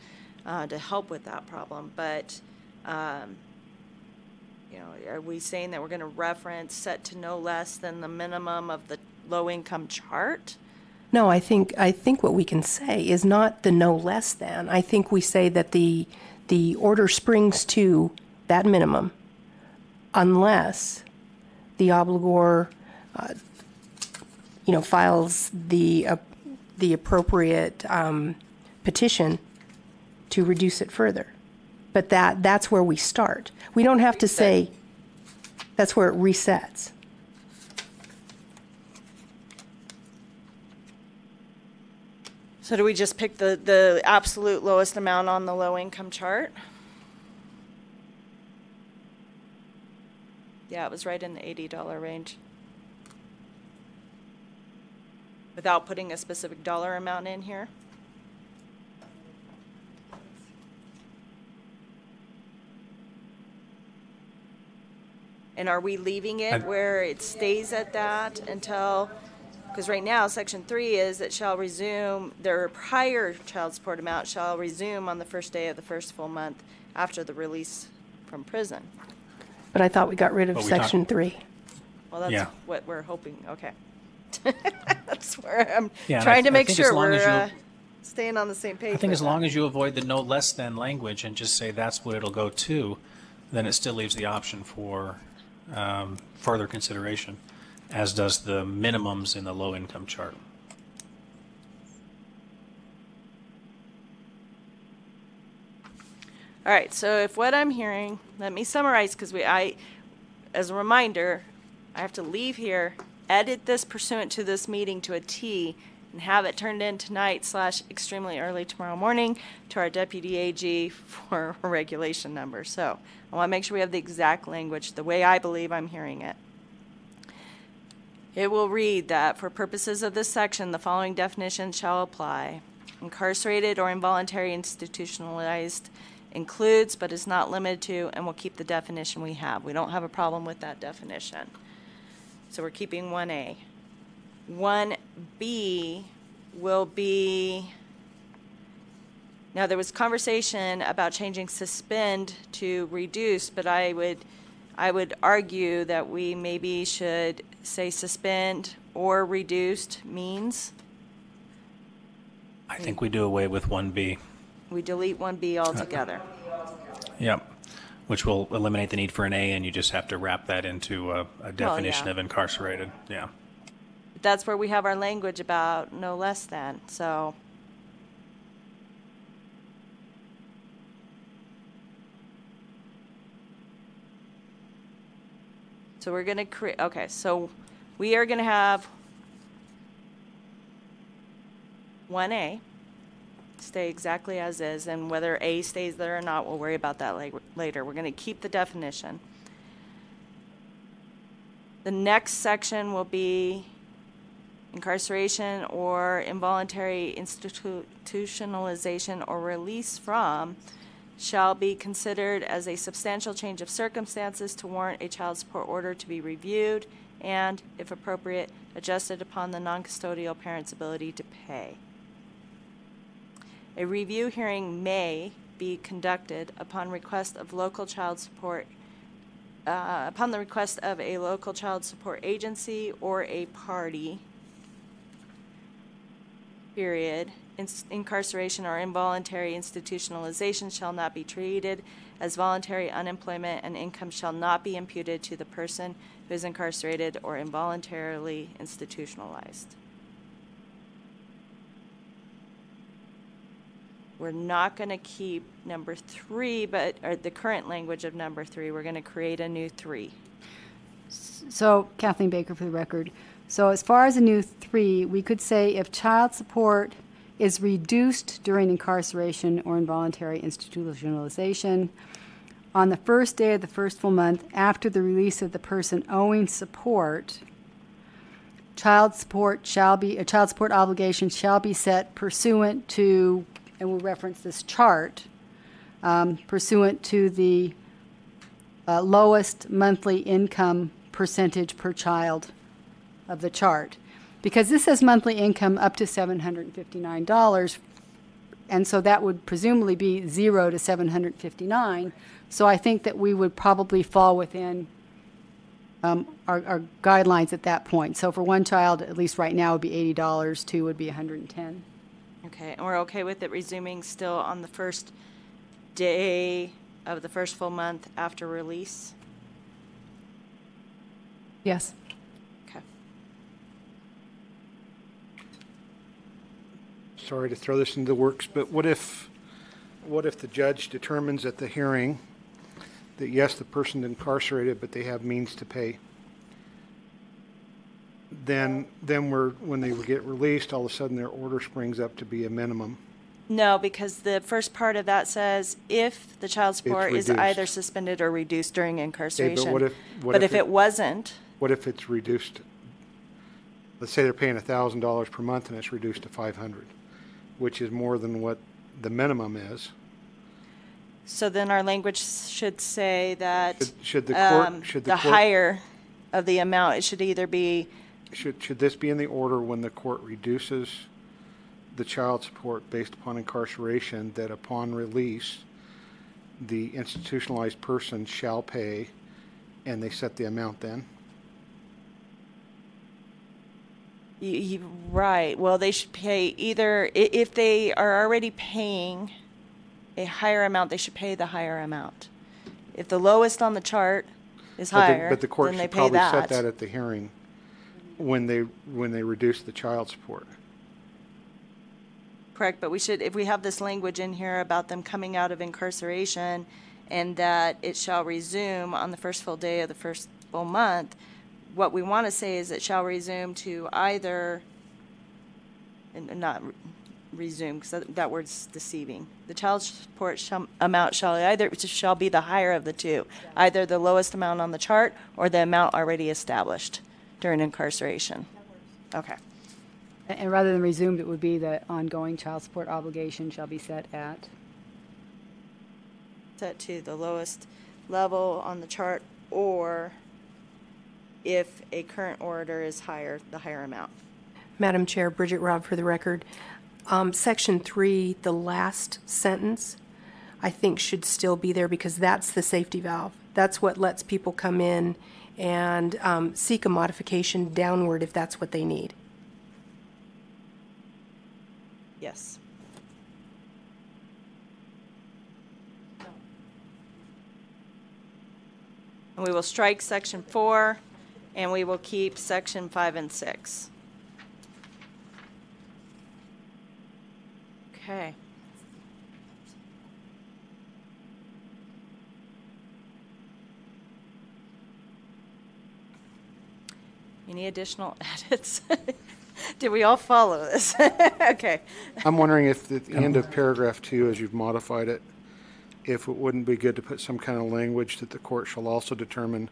to help with that problem. But are we saying that we're going to reference set to no less than the minimum of the low-income chart? No, I think what we can say is not the no less than. I think we say that the order springs to that minimum unless the obligor, files the appropriate petition to reduce it further. But that's where we start. We don't have to say that's where it resets. So do we just pick the absolute lowest amount on the low-income chart? Yeah, it was right in the $80 range. Without putting a specific dollar amount in here? And are we leaving it where it stays at that until, because right now, Section 3 is it shall resume, their prior child support amount shall resume on the first day of the first full month after the release from prison. But I thought we got rid of Section 3. Well, that's Yeah. what we're hoping, okay. That's where I'm Yeah, and trying to I make think as sure long as we're you- staying on the same page. I think with as that. long as you avoid the no less than language and just say that's what it'll go to, then it still leaves the option for further consideration, as does the minimums in the low-income chart. All right, so if what I'm hearing, let me summarize, because as a reminder, I have to leave here, edit this pursuant to this meeting to a T, and have it turned in tonight / extremely early tomorrow morning to our deputy AG for a regulation number. So I want to make sure we have the exact language, the way I believe I'm hearing it. It will read that for purposes of this section, the following definitions shall apply. Incarcerated or involuntary institutionalized includes but is not limited to, and we'll keep the definition we have. We don't have a problem with that definition. So we're keeping 1A. 1B will be, now there was conversation about changing suspend to reduce, but I would argue that we maybe should say suspend or reduced means. I think we do away with 1B. We delete 1B altogether. Yep. Which will eliminate the need for an A, and you just have to wrap that into a definition yeah. of incarcerated. Yeah. That's where we have our language about no less than, so. So we're going to create, okay, so we are going to have 1A stay exactly as is, and whether A stays there or not, we'll worry about that later. We're going to keep the definition. The next section will be incarceration or involuntary institutionalization or release from shall be considered as a substantial change of circumstances to warrant a child support order to be reviewed and, if appropriate, adjusted upon the non-custodial parent's ability to pay. A review hearing may be conducted upon request of local child support, upon the request of a local child support agency or a party, period. Incarceration or involuntary institutionalization shall not be treated as voluntary unemployment, and income shall not be imputed to the person who is incarcerated or involuntarily institutionalized. We're not going to keep number 3, or the current language of number 3. We're going to create a new 3. So, Kathleen Baker for the record. So as far as a new 3, we could say if child support is reduced during incarceration or involuntary institutionalization on the first day of the first full month after the release of the person owing support, child support obligation shall be set pursuant to, and we'll reference this chart, pursuant to the lowest monthly income percentage per child of the chart. Because this says monthly income up to $759, and so that would presumably be 0 to $759. So I think that we would probably fall within our guidelines at that point. So for one child, at least right now, it would be $80, 2 would be $110. Okay, and we're okay with it resuming still on the first day of the first full month after release? Yes. Okay. Sorry to throw this into the works, but what if the judge determines at the hearing that yes, the person's incarcerated, but they have means to pay? Then when they get released, all of a sudden their order springs up to be a minimum. No, because the first part of that says if the child support is reduced. either suspended or reduced during incarceration. what if it wasn't? What if it's reduced? Let's say they're paying $1,000 per month and it's reduced to $500, which is more than what the minimum is. So then our language should say that Should the court the higher of the amount, it should either be should this be in the order when the court reduces the child support based upon incarceration, that upon release the institutionalized person shall pay, and they set the amount then? Right. Well, they should pay either, if they are already paying a higher amount, they should pay the higher amount. If the lowest on the chart is higher, but the court then they should pay probably that. set that at the hearing when they reduce the child support. Correct, but we should, if we have this language in here about them coming out of incarceration and that it shall resume on the first full day of the first full month, what we want to say is it shall resume to either, and not resume, because that word's deceiving. The child support amount shall be the higher of the two, either the lowest amount on the chart or the amount already established during incarceration. Okay. And rather than resumed, it would be the ongoing child support obligation shall be set at? Set to the lowest level on the chart, or if a current order is higher, the higher amount. Madam Chair, Bridget Robb for the record. Section 3, the last sentence, I think should still be there because that's the safety valve. That's what lets people come in and seek a modification downward if that's what they need. Yes. And we will strike section 4, and we will keep section 5 and 6. Okay. Any additional edits? Did we all follow this? Okay. I'm wondering if at the end of paragraph 2, as you've modified it, if it wouldn't be good to put some kind of language that the court shall also determine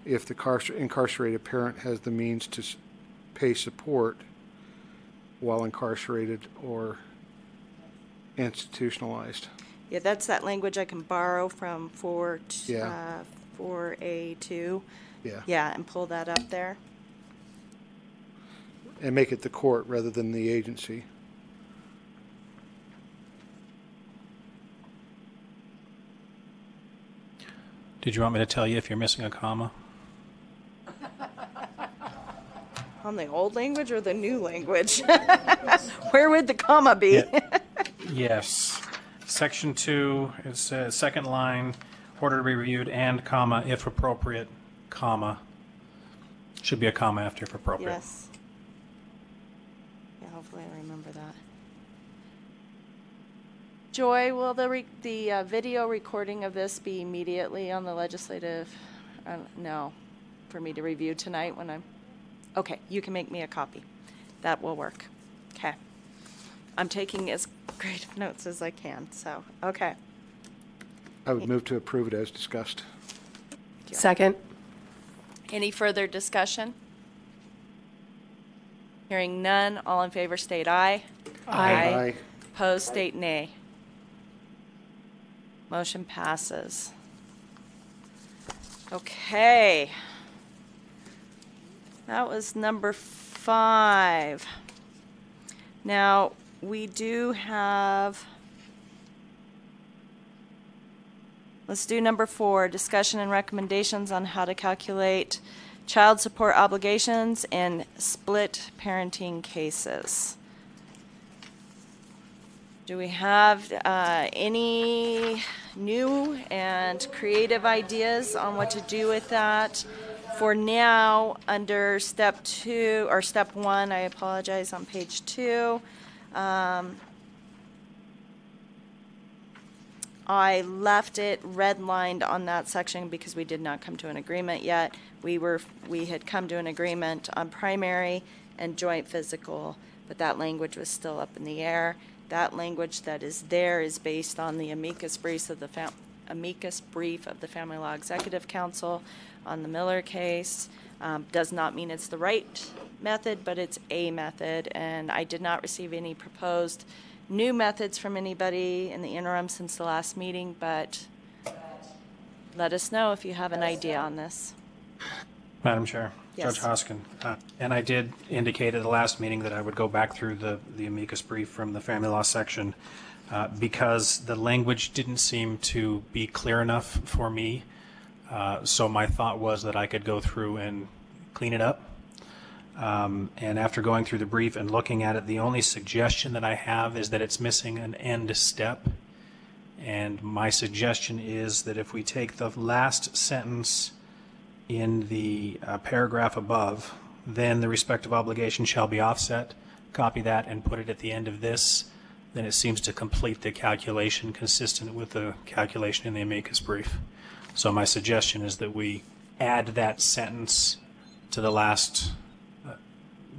if the incarcerated parent has the means to pay support while incarcerated or institutionalized. Yeah, that's that language I can borrow from 4A2. Yeah. Yeah, and pull that up there. And make it the court rather than the agency. Did you want me to tell you if you're missing a comma? On the old language or the new language? Where would the comma be? Yeah. Yes. Section 2, it says, second line, order to be reviewed and comma, if appropriate, comma. Should be a comma after if appropriate. Yes. Yeah, hopefully I remember that. Joy, will the video recording of this be immediately on the legislative? No, for me to review tonight when I'm... Okay, you can make me a copy. That will work. Okay. I'm taking as great of notes as I can, so, okay. I would move to approve it as discussed. Second. Any further discussion? Hearing none, all in favor state aye. Aye. Opposed, state nay. Motion passes. Okay. That was number 5. Now, we do have, let's do number 4, discussion and recommendations on how to calculate child support obligations in split parenting cases. Do we have any new and creative ideas on what to do with that? For now, under step 2, or step 1, I apologize, on page 2, I left it redlined on that section because we did not come to an agreement yet. We had come to an agreement on primary and joint physical, but that language was still up in the air. That language that is there is based on the amicus brief of the Family Law Executive Council on the Miller case. Does not mean it's the right method, but it's a method, and I did not receive any proposed new methods from anybody in the interim since the last meeting, but let us know if you have an idea on this. Madam Chair, Yes. Judge Hoskin, and I did indicate at the last meeting that I would go back through the amicus brief from the family law section because the language didn't seem to be clear enough for me. So my thought was that I could go through and clean it up. And after going through the brief and looking at it, the only suggestion that I have is that it's missing an end step. And my suggestion is that if we take the last sentence in the paragraph above, then the respective obligation shall be offset, copy that and put it at the end of this, then it seems to complete the calculation consistent with the calculation in the amicus brief. So my suggestion is that we add that sentence to the last,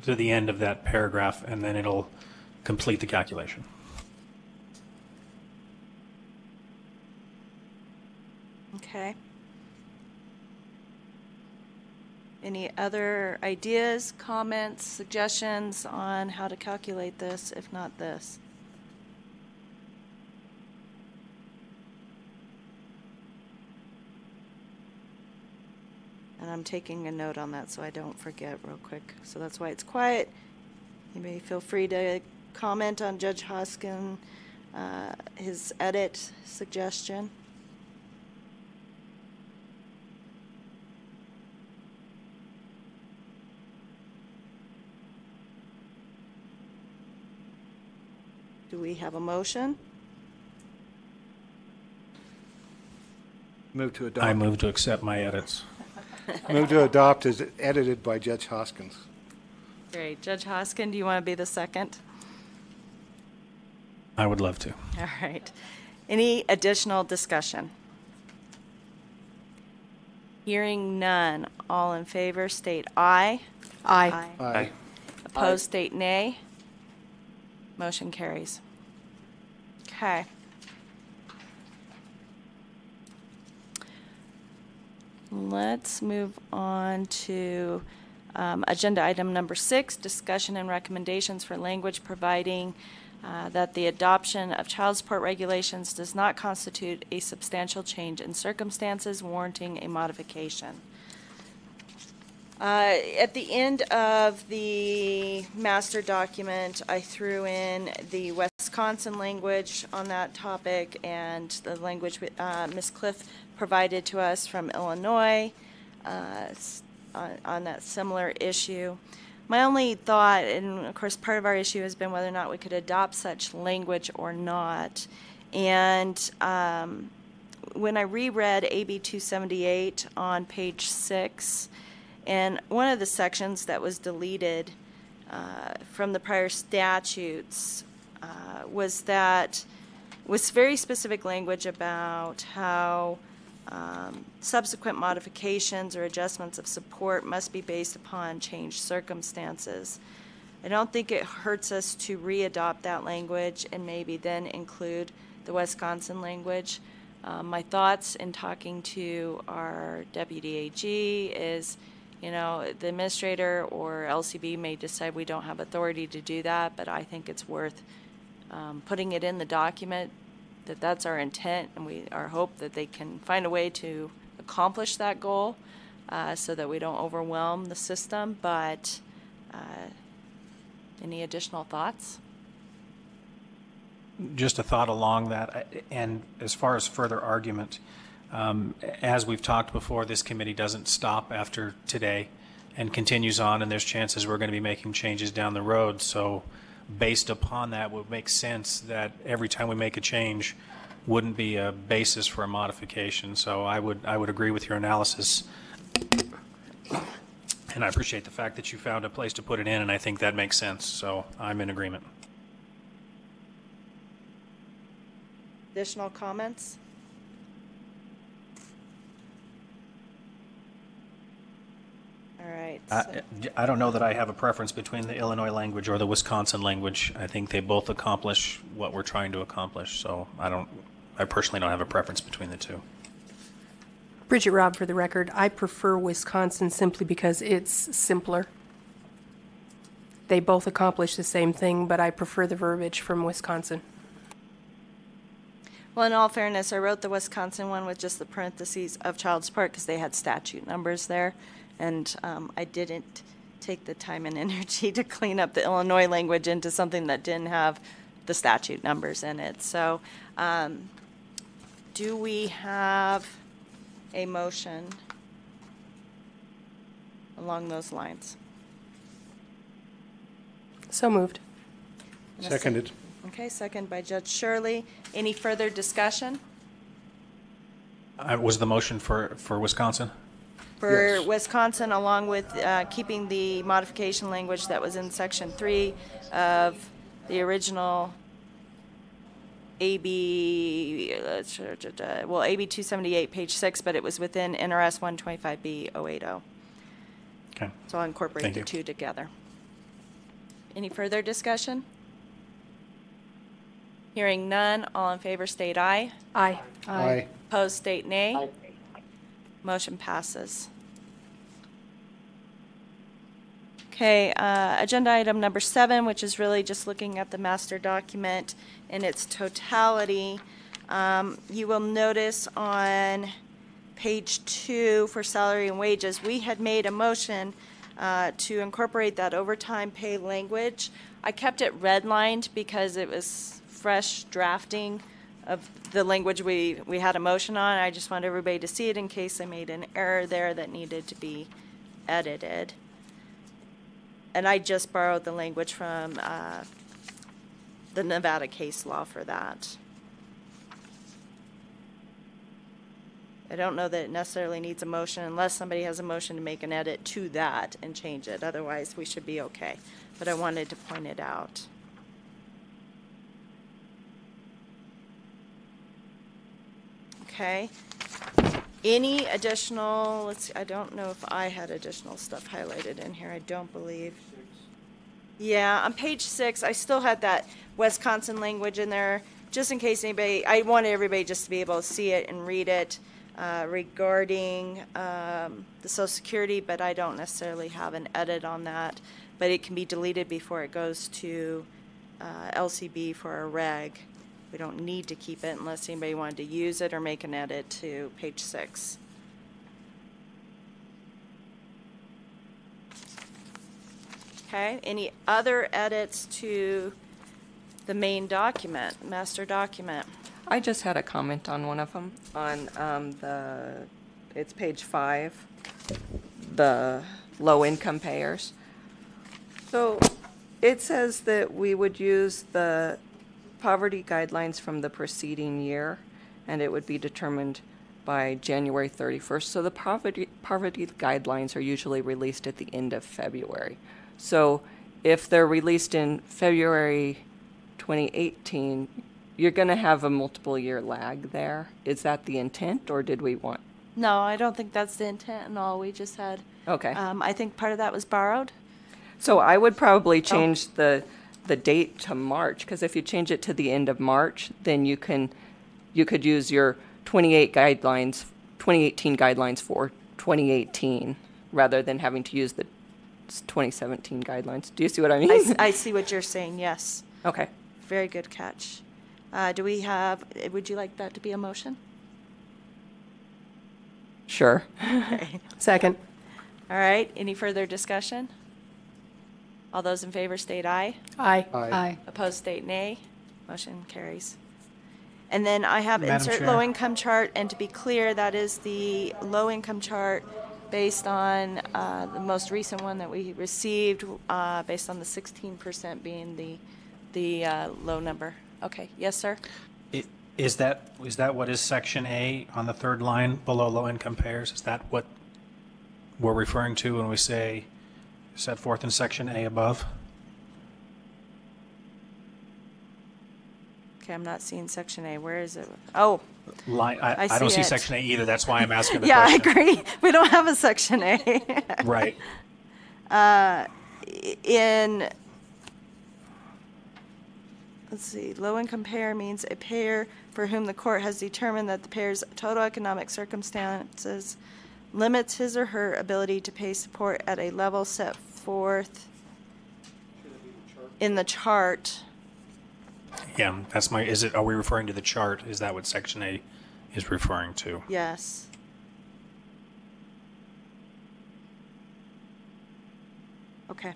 to the end of that paragraph, and then it'll complete the calculation. Okay. Any other ideas, comments, suggestions on how to calculate this, if not this? And I'm taking a note on that so I don't forget real quick. So that's why it's quiet. You may feel free to comment on Judge Hoskin, his edit suggestion. Do we have a motion? Move to adopt. I move to accept my edits. Move to adopt as edited by Judge Hoskins. Great. Judge Hoskin, do you want to be the second? I would love to. All right. Any additional discussion? Hearing none. All in favor state aye. Aye. Aye. Opposed state nay. Motion carries. Okay. Let's move on to agenda item number 6, discussion and recommendations for language providing that the adoption of child support regulations does not constitute a substantial change in circumstances warranting a modification. At the end of the master document, I threw in the Wisconsin language on that topic and the language Ms. Cliff provided to us from Illinois on that similar issue. My only thought, and of course part of our issue has been whether or not we could adopt such language or not. And when I reread AB 278 on page 6, and one of the sections that was deleted from the prior statutes was very specific language about how subsequent modifications or adjustments of support must be based upon changed circumstances. I don't think it hurts us to re-adopt that language and maybe then include the Wisconsin language. My thoughts in talking to our deputy AG is, you know, the administrator or LCB may decide we don't have authority to do that, but I think it's worth putting it in the document that that's our intent, and our hope that they can find a way to accomplish that goal so that we don't overwhelm the system. But any additional thoughts? Just a thought along that, and as far as further argument, as we've talked before, this committee doesn't stop after today and continues on, and there's chances we're going to be making changes down the road. So based upon that, it would make sense that every time we make a change wouldn't be a basis for a modification. So I would agree with your analysis, and I appreciate the fact that you found a place to put it in, and I think that makes sense. So I'm in agreement. Additional comments? All right. I don't know that I have a preference between the Illinois language or the Wisconsin language. I think they both accomplish what we're trying to accomplish. So I personally don't have a preference between the two. Bridget Robb, for the record, I prefer Wisconsin simply because it's simpler. They both accomplish the same thing, but I prefer the verbiage from Wisconsin. Well, in all fairness, I wrote the Wisconsin one with just the parentheses of child support because they had statute numbers there, and I didn't take the time and energy to clean up the Illinois language into something that didn't have the statute numbers in it. So do we have a motion along those lines? So moved. Seconded. Okay, second by Judge Shirley. Any further discussion? Was the motion for Wisconsin? For Yes. Wisconsin, along with keeping the modification language that was in Section 3 of the original AB 278, page 6, but it was within NRS 125B080. Okay. So I'll incorporate Thank the you. two together. Any further discussion? Hearing none, all in favor state aye. Aye. Aye. Opposed state nay. Motion passes. Okay, agenda item number 7, which is really just looking at the master document in its totality. You will notice on page 2 for salary and wages, we had made a motion to incorporate that overtime pay language. I kept it redlined because it was fresh drafting of the language we had a motion on. I just wanted everybody to see it in case I made an error there that needed to be edited. And I just borrowed the language from the Nevada case law for that. I don't know that it necessarily needs a motion unless somebody has a motion to make an edit to that and change it. Otherwise, we should be okay. But I wanted to point it out. Okay. Any additional, I don't know if I had additional stuff highlighted in here. I don't believe. Yeah, on page 6, I still had that Wisconsin language in there, just in case anybody, I wanted everybody just to be able to see it and read it regarding the Social Security, but I don't necessarily have an edit on that. But it can be deleted before it goes to LCB for a reg. We don't need to keep it unless anybody wanted to use it or make an edit to page 6. Okay, any other edits to the main document, master document? I just had a comment on one of them, on it's page 5, the low-income payers. So it says that we would use the poverty guidelines from the preceding year, and it would be determined by January 31st. So the poverty guidelines are usually released at the end of February. So if they're released in February 2018, you're going to have a multiple year lag there. Is that the intent, or did we want? No, I don't think that's the intent and all. We just had. Okay. I think part of that was borrowed. So I would probably change the date to March, because if you change it to the end of March, then you could use your 2018 guidelines for 2018 rather than having to use the 2017 guidelines. Do you see what I mean? I see what you're saying, yes. Okay. Very good catch. Would you like that to be a motion? Sure. Okay. Second. All right, any further discussion? All those in favor state aye. Aye. Aye. Opposed state nay. Motion carries. And then I have Madam insert Chair. low-income chart, and to be clear, that is the low-income chart based on the most recent one that we received, based on the 16% being the low number. Okay, yes, sir? Is that what is section A on the third line below low-income payers? Is that what we're referring to when we say set forth in section A above? Okay, I'm not seeing section A. Where is it? Oh, Line, I I don't see see it. section A either. That's why I'm asking the yeah, I question. agree. We don't have a section A. Right. Let's see, low-income payer means a payer for whom the court has determined that the payer's total economic circumstances limits his or her ability to pay support at a level set forth in the chart. Yeah, that's my, are we referring to the chart? Is that what section A is referring to? Yes. Okay.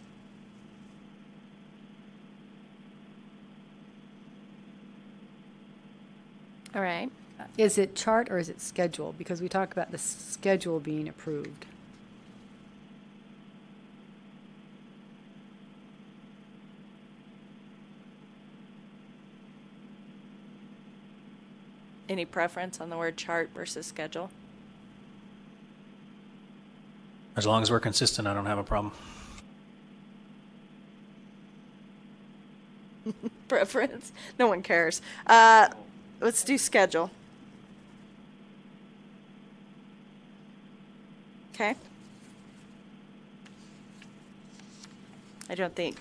All right. Is it chart or is it schedule? Because we talk about the schedule being approved. Any preference on the word chart versus schedule? As long as we're consistent, I don't have a problem. Preference? No one cares. Let's do schedule. Okay. I don't think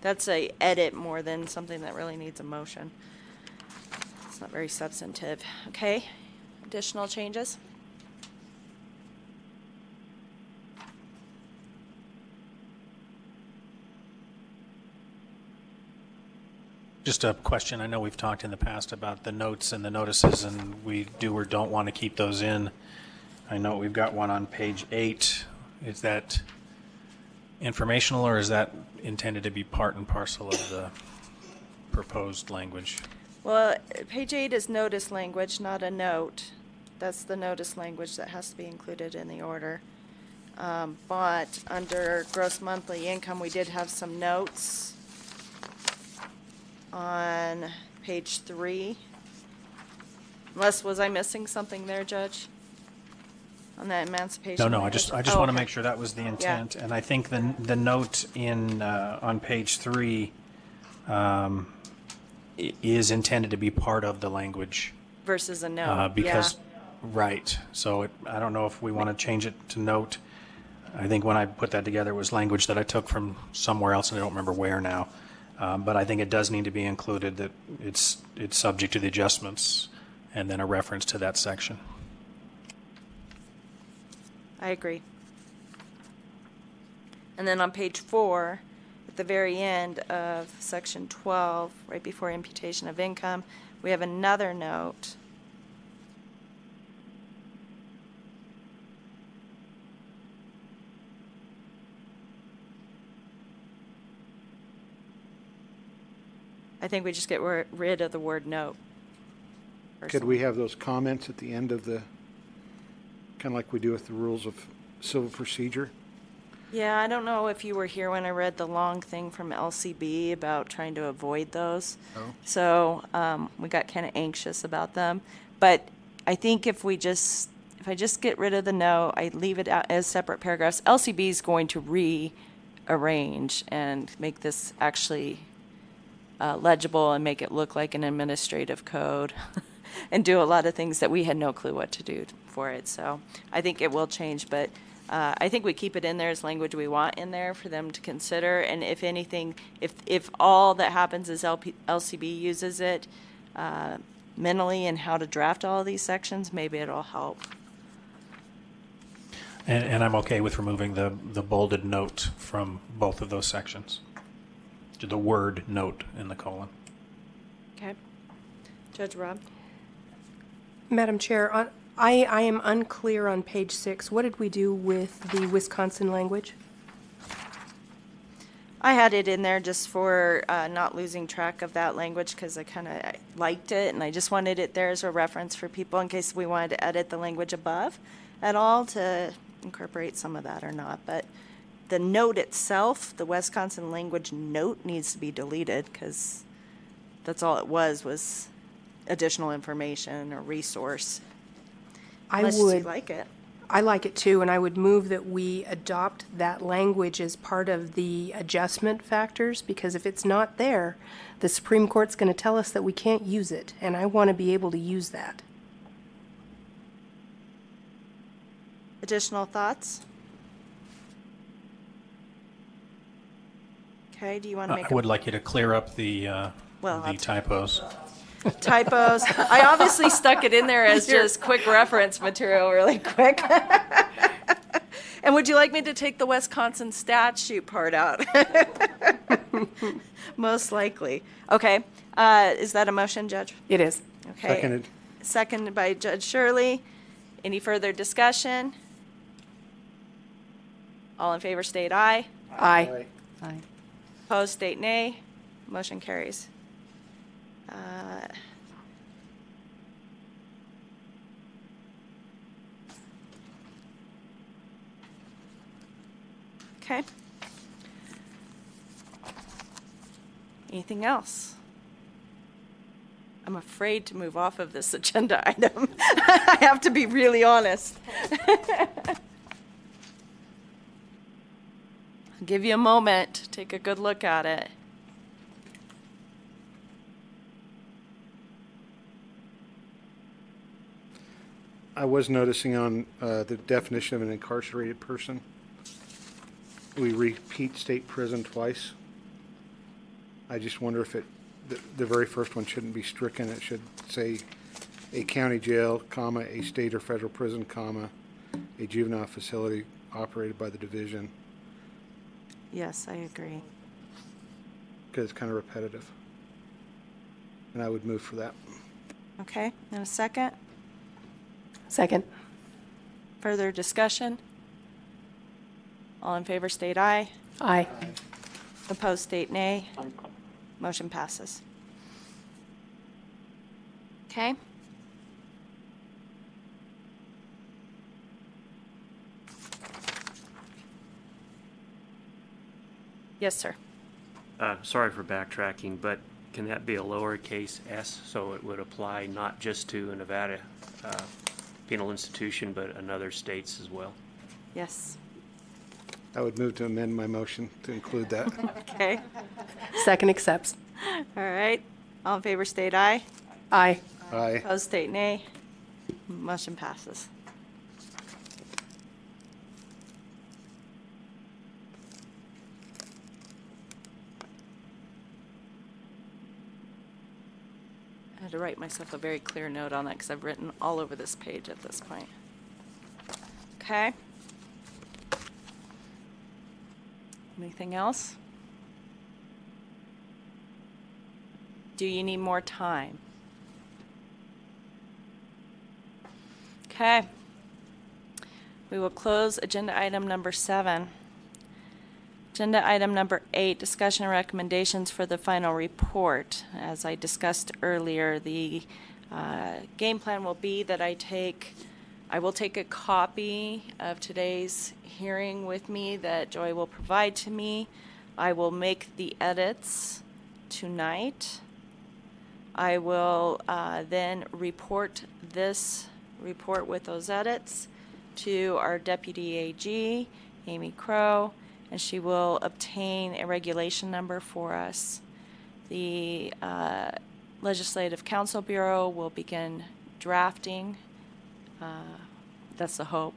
that's a edit more than something that really needs a motion. It's not very substantive. Okay. Additional changes? Just a question. I know we've talked in the past about the notes and the notices, and we do or don't want to keep those in. I know we've got one on page 8. Is that informational, or is that intended to be part and parcel of the proposed language? Well, page 8 is notice language, not a note. That's the notice language that has to be included in the order. But under gross monthly income, we did have some notes on page 3. Unless, was I missing something there, Judge? On that emancipation? No, I just want to okay. make sure that was the intent. And I think the note in on page 3 is intended to be part of the language. Versus a note, Because, right. So I don't know if we want to change it to note. I think when I put that together, it was language that I took from somewhere else, and I don't remember where now. But I think it does need to be included that it's subject to the adjustments, and then a reference to that section. I agree. And then on page 4, the very end of section 12, right before imputation of income, we have another note. I think we just get rid of the word note. Could we have those comments at the end of the, kind of like we do with the rules of civil procedure? Yeah, I don't know if you were here when I read the long thing from LCB about trying to avoid those. Oh. So we got kind of anxious about them. But I think if I just get rid of the note, I leave it out as separate paragraphs, LCB is going to rearrange and make this actually legible and make it look like an administrative code and do a lot of things that we had no clue what to do for it. So I think it will change, but I think we keep it in there as language we want in there for them to consider. And if anything, if all that happens is LCB uses it mentally in how to draft all of these sections, maybe it'll help. And I'm okay with removing the bolded note from both of those sections. The word note in the colon. Okay. Judge Robb? Madam Chair, I am unclear on page 6. What did we do with the Wisconsin language? I had it in there just for not losing track of that language because I kind of liked it, and I just wanted it there as a reference for people in case we wanted to edit the language above at all to incorporate some of that or not. But the note itself, the Wisconsin language note, needs to be deleted because that's all it was additional information or resource. Unless you like it. I like it too, and I would move that we adopt that language as part of the adjustment factors, because if it's not there, the Supreme Court's going to tell us that we can't use it, and I want to be able to use that. Additional thoughts? Okay, do you want to make I would like you to clear up the typos. typos? I obviously stuck it in there as just quick reference material really quick. And would you like me to take the Wisconsin statute part out? Most likely. Okay, is that a motion, Judge? It is. Okay. Seconded. Seconded by Judge Shirley. Any further discussion? All in favor state aye. Aye. Aye. Opposed state nay. Motion carries. Okay. Anything else? I'm afraid to move off of this agenda item. I have to be really honest. I'll give you a moment to take a good look at it. I was noticing on the definition of an incarcerated person, we repeat state prison twice. I just wonder if the very first one shouldn't be stricken. It should say a county jail, comma, a state or federal prison, comma, a juvenile facility operated by the division, Yes, I agree. because it's kind of repetitive. And I would move for that. Okay, and a second? Second. Further discussion? All in favor state aye. Aye. Opposed state nay. Motion passes. Okay. Yes, sir. Sorry for backtracking, but can that be a lowercase s, so it would apply not just to a Nevada penal institution, but another states as well? Yes. I would move to amend my motion to include that. Okay. Second accepts. All right. All in favor state aye. Aye. Aye. Opposed state nay. Motion passes. I had to write myself a very clear note on that because I've written all over this page at this point. Okay. Anything else? Do you need more time? Okay. We will close agenda item number 7. Agenda item number 8, discussion and recommendations for the final report. As I discussed earlier, the game plan will be that I will take a copy of today's hearing with me that Joy will provide to me. I will make the edits tonight. I will then report this report with those edits to our Deputy AG, Amy Crow, and she will obtain a regulation number for us. The Legislative Counsel Bureau will begin drafting. That's the hope.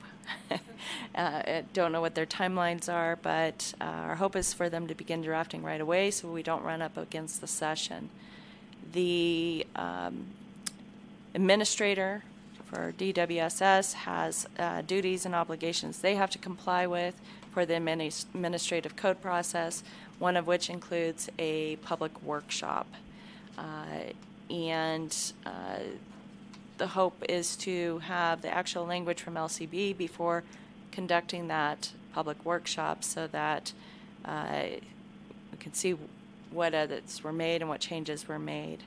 I don't know what their timelines are, but our hope is for them to begin drafting right away so we don't run up against the session. The administrator for DWSS has duties and obligations they have to comply with for the administrative code process, one of which includes a public workshop. The hope is to have the actual language from LCB before conducting that public workshop so that we can see what edits were made and what changes were made.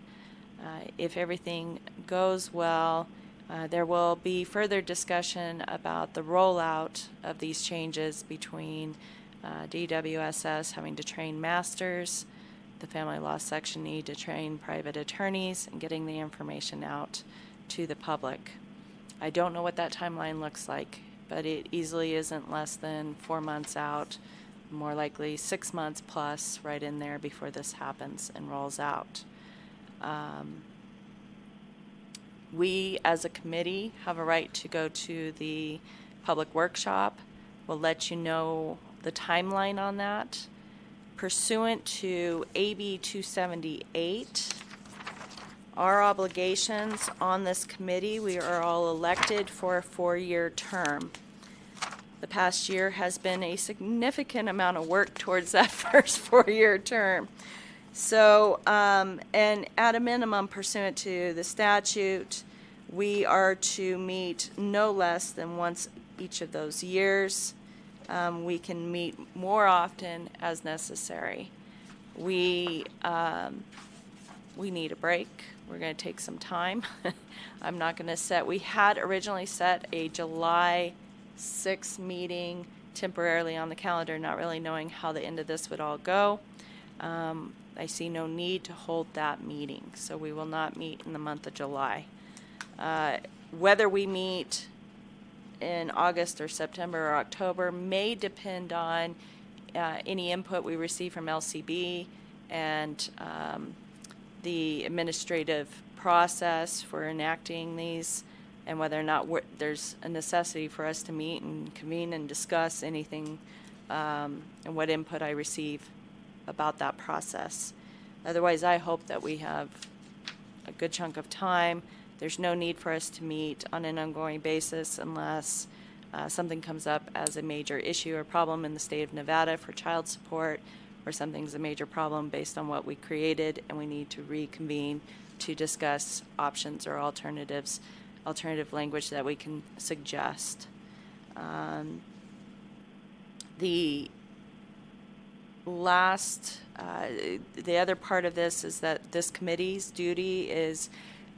If everything goes well, there will be further discussion about the rollout of these changes between DWSS having to train masters, the family law section need to train private attorneys, and getting the information out to the public. I don't know what that timeline looks like, but it easily isn't less than 4 months out, more likely 6 months plus right in there before this happens and rolls out. We, as a committee, have a right to go to the public workshop. We'll let you know the timeline on that. Pursuant to AB 278, our obligations on this committee, we are all elected for a 4-year term. The past year has been a significant amount of work towards that first 4-year term. So, and at a minimum, pursuant to the statute, we are to meet no less than once each of those years. We can meet more often as necessary. We need a break. We're going to take some time. I'm not going to set, we had originally set a July 6th meeting temporarily on the calendar, not really knowing how the end of this would all go. I see no need to hold that meeting, so we will not meet in the month of July. Whether we meet in August or September or October may depend on any input we receive from LCB and the administrative process for enacting these, and whether or not there's a necessity for us to meet and convene and discuss anything and what input I receive about that process. Otherwise, I hope that we have a good chunk of time. There's no need for us to meet on an ongoing basis unless something comes up as a major issue or problem in the state of Nevada for child support, or something's a major problem based on what we created and we need to reconvene to discuss options or alternatives, alternative language that we can suggest. The other part of this is that this committee's duty is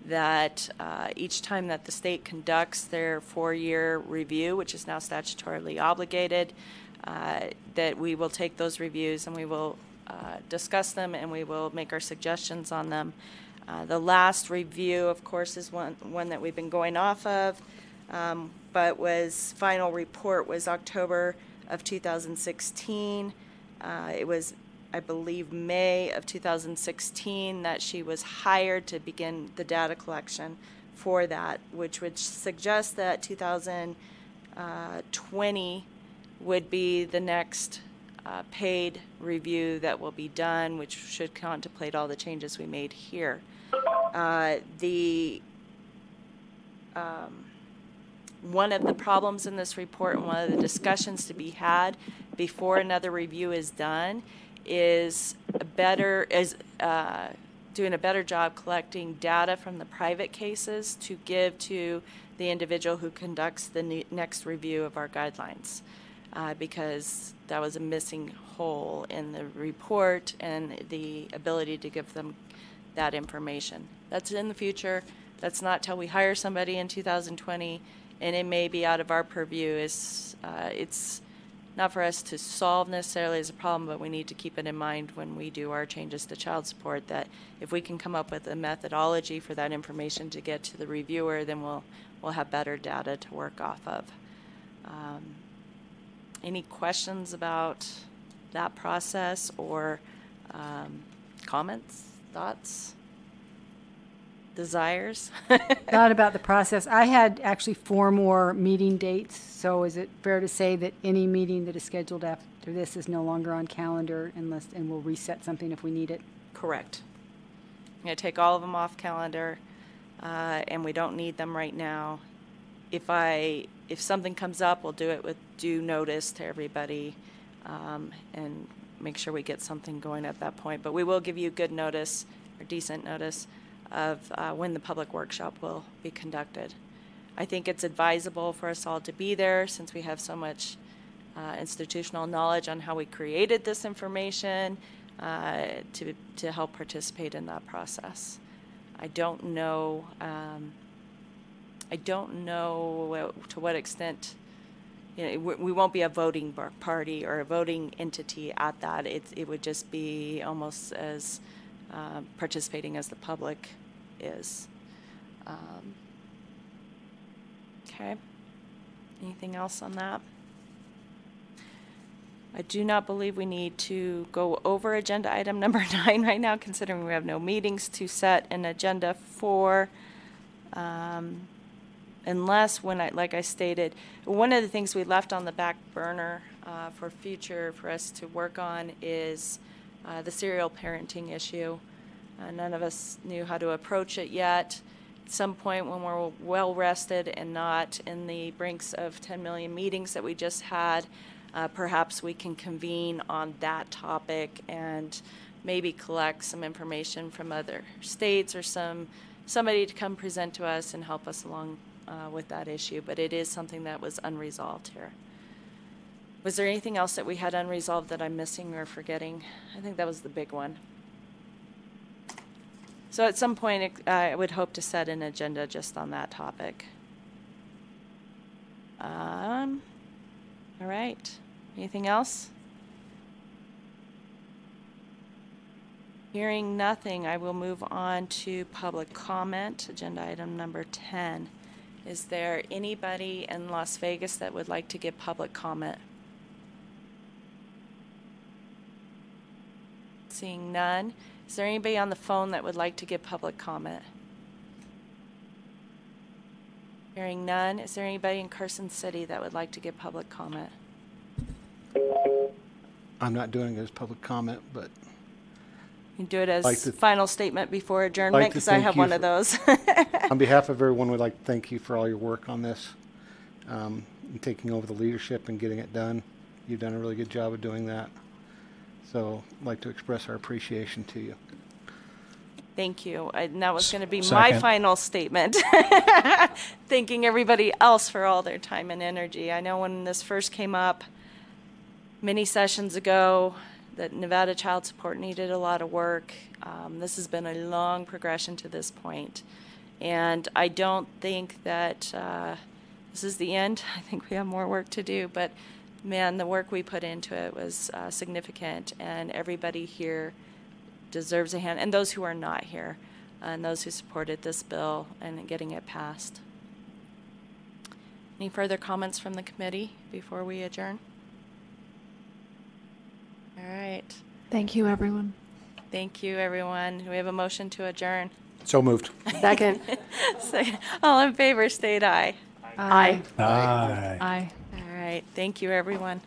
that each time that the state conducts their 4-year review, which is now statutorily obligated, that we will take those reviews and we will discuss them and we will make our suggestions on them. The last review, of course, is one that we've been going off of, but final report was October of 2016. It was, I believe, May of 2016 that she was hired to begin the data collection for that, which would suggest that 2020 would be the next paid review that will be done, which should contemplate all the changes we made here. One of the problems in this report and one of the discussions to be had before another review is done is doing a better job collecting data from the private cases to give to the individual who conducts the next review of our guidelines, because that was a missing hole in the report and the ability to give them that information. That's in the future. That's not till we hire somebody in 2020, and it may be out of our purview. It's not for us to solve necessarily as a problem, but we need to keep it in mind when we do our changes to child support, that if we can come up with a methodology for that information to get to the reviewer, then we'll have better data to work off of. Any questions about that process or comments, thoughts, desires? Not about the process. I had actually 4 more meeting dates, so is it fair to say that any meeting that is scheduled after this is no longer on calendar and we'll reset something if we need it? Correct. I'm going to take all of them off calendar, and we don't need them right now. If something comes up, we'll do it with due notice to everybody, and make sure we get something going at that point. But we will give you good notice, or decent notice, of when the public workshop will be conducted. I think it's advisable for us all to be there, since we have so much institutional knowledge on how we created this information, to help participate in that process. I don't know to what extent, we won't be a voting party or a voting entity at that. It would just be almost as participating as the public is. Okay. Anything else on that? I do not believe we need to go over agenda item number 9 right now, considering we have no meetings to set an agenda for. Unless, like I stated, one of the things we left on the back burner for future for us to work on is the serial parenting issue. None of us knew how to approach it yet. At some point when we're well rested and not in the brinks of 10 million meetings that we just had, perhaps we can convene on that topic and maybe collect some information from other states or somebody to come present to us and help us along with that issue. But it is something that was unresolved here. Was there anything else that we had unresolved that I'm missing or forgetting? I think that was the big one. So at some point, I would hope to set an agenda just on that topic. All right. Anything else? Hearing nothing, I will move on to public comment, agenda item number 10. Is there anybody in Las Vegas that would like to give public comment? Seeing none. Is there anybody on the phone that would like to give public comment? Hearing none. Is there anybody in Carson City that would like to give public comment? I'm not doing it as public comment, but You can do it as Like to- final statement before adjournment, like to because I thank have you one for- of those. on behalf of everyone, we'd like to thank you for all your work on this, and taking over the leadership and getting it done. You've done a really good job of doing that. So I'd like to express our appreciation to you. Thank you. And that was going to be my Second. final statement. Thanking everybody else for all their time and energy. I know when this first came up many sessions ago that Nevada child support needed a lot of work. This has been a long progression to this point. And I don't think that this is the end. I think we have more work to do. But, man, the work we put into it was significant. And everybody here deserves a hand, and those who are not here, and those who supported this bill and getting it passed. Any further comments from the committee before we adjourn? All right. Thank you, everyone. Thank you, everyone. Do we have a motion to adjourn? So moved. Second. All in favor, state aye. Aye. Aye. Aye. All right. Thank you, everyone.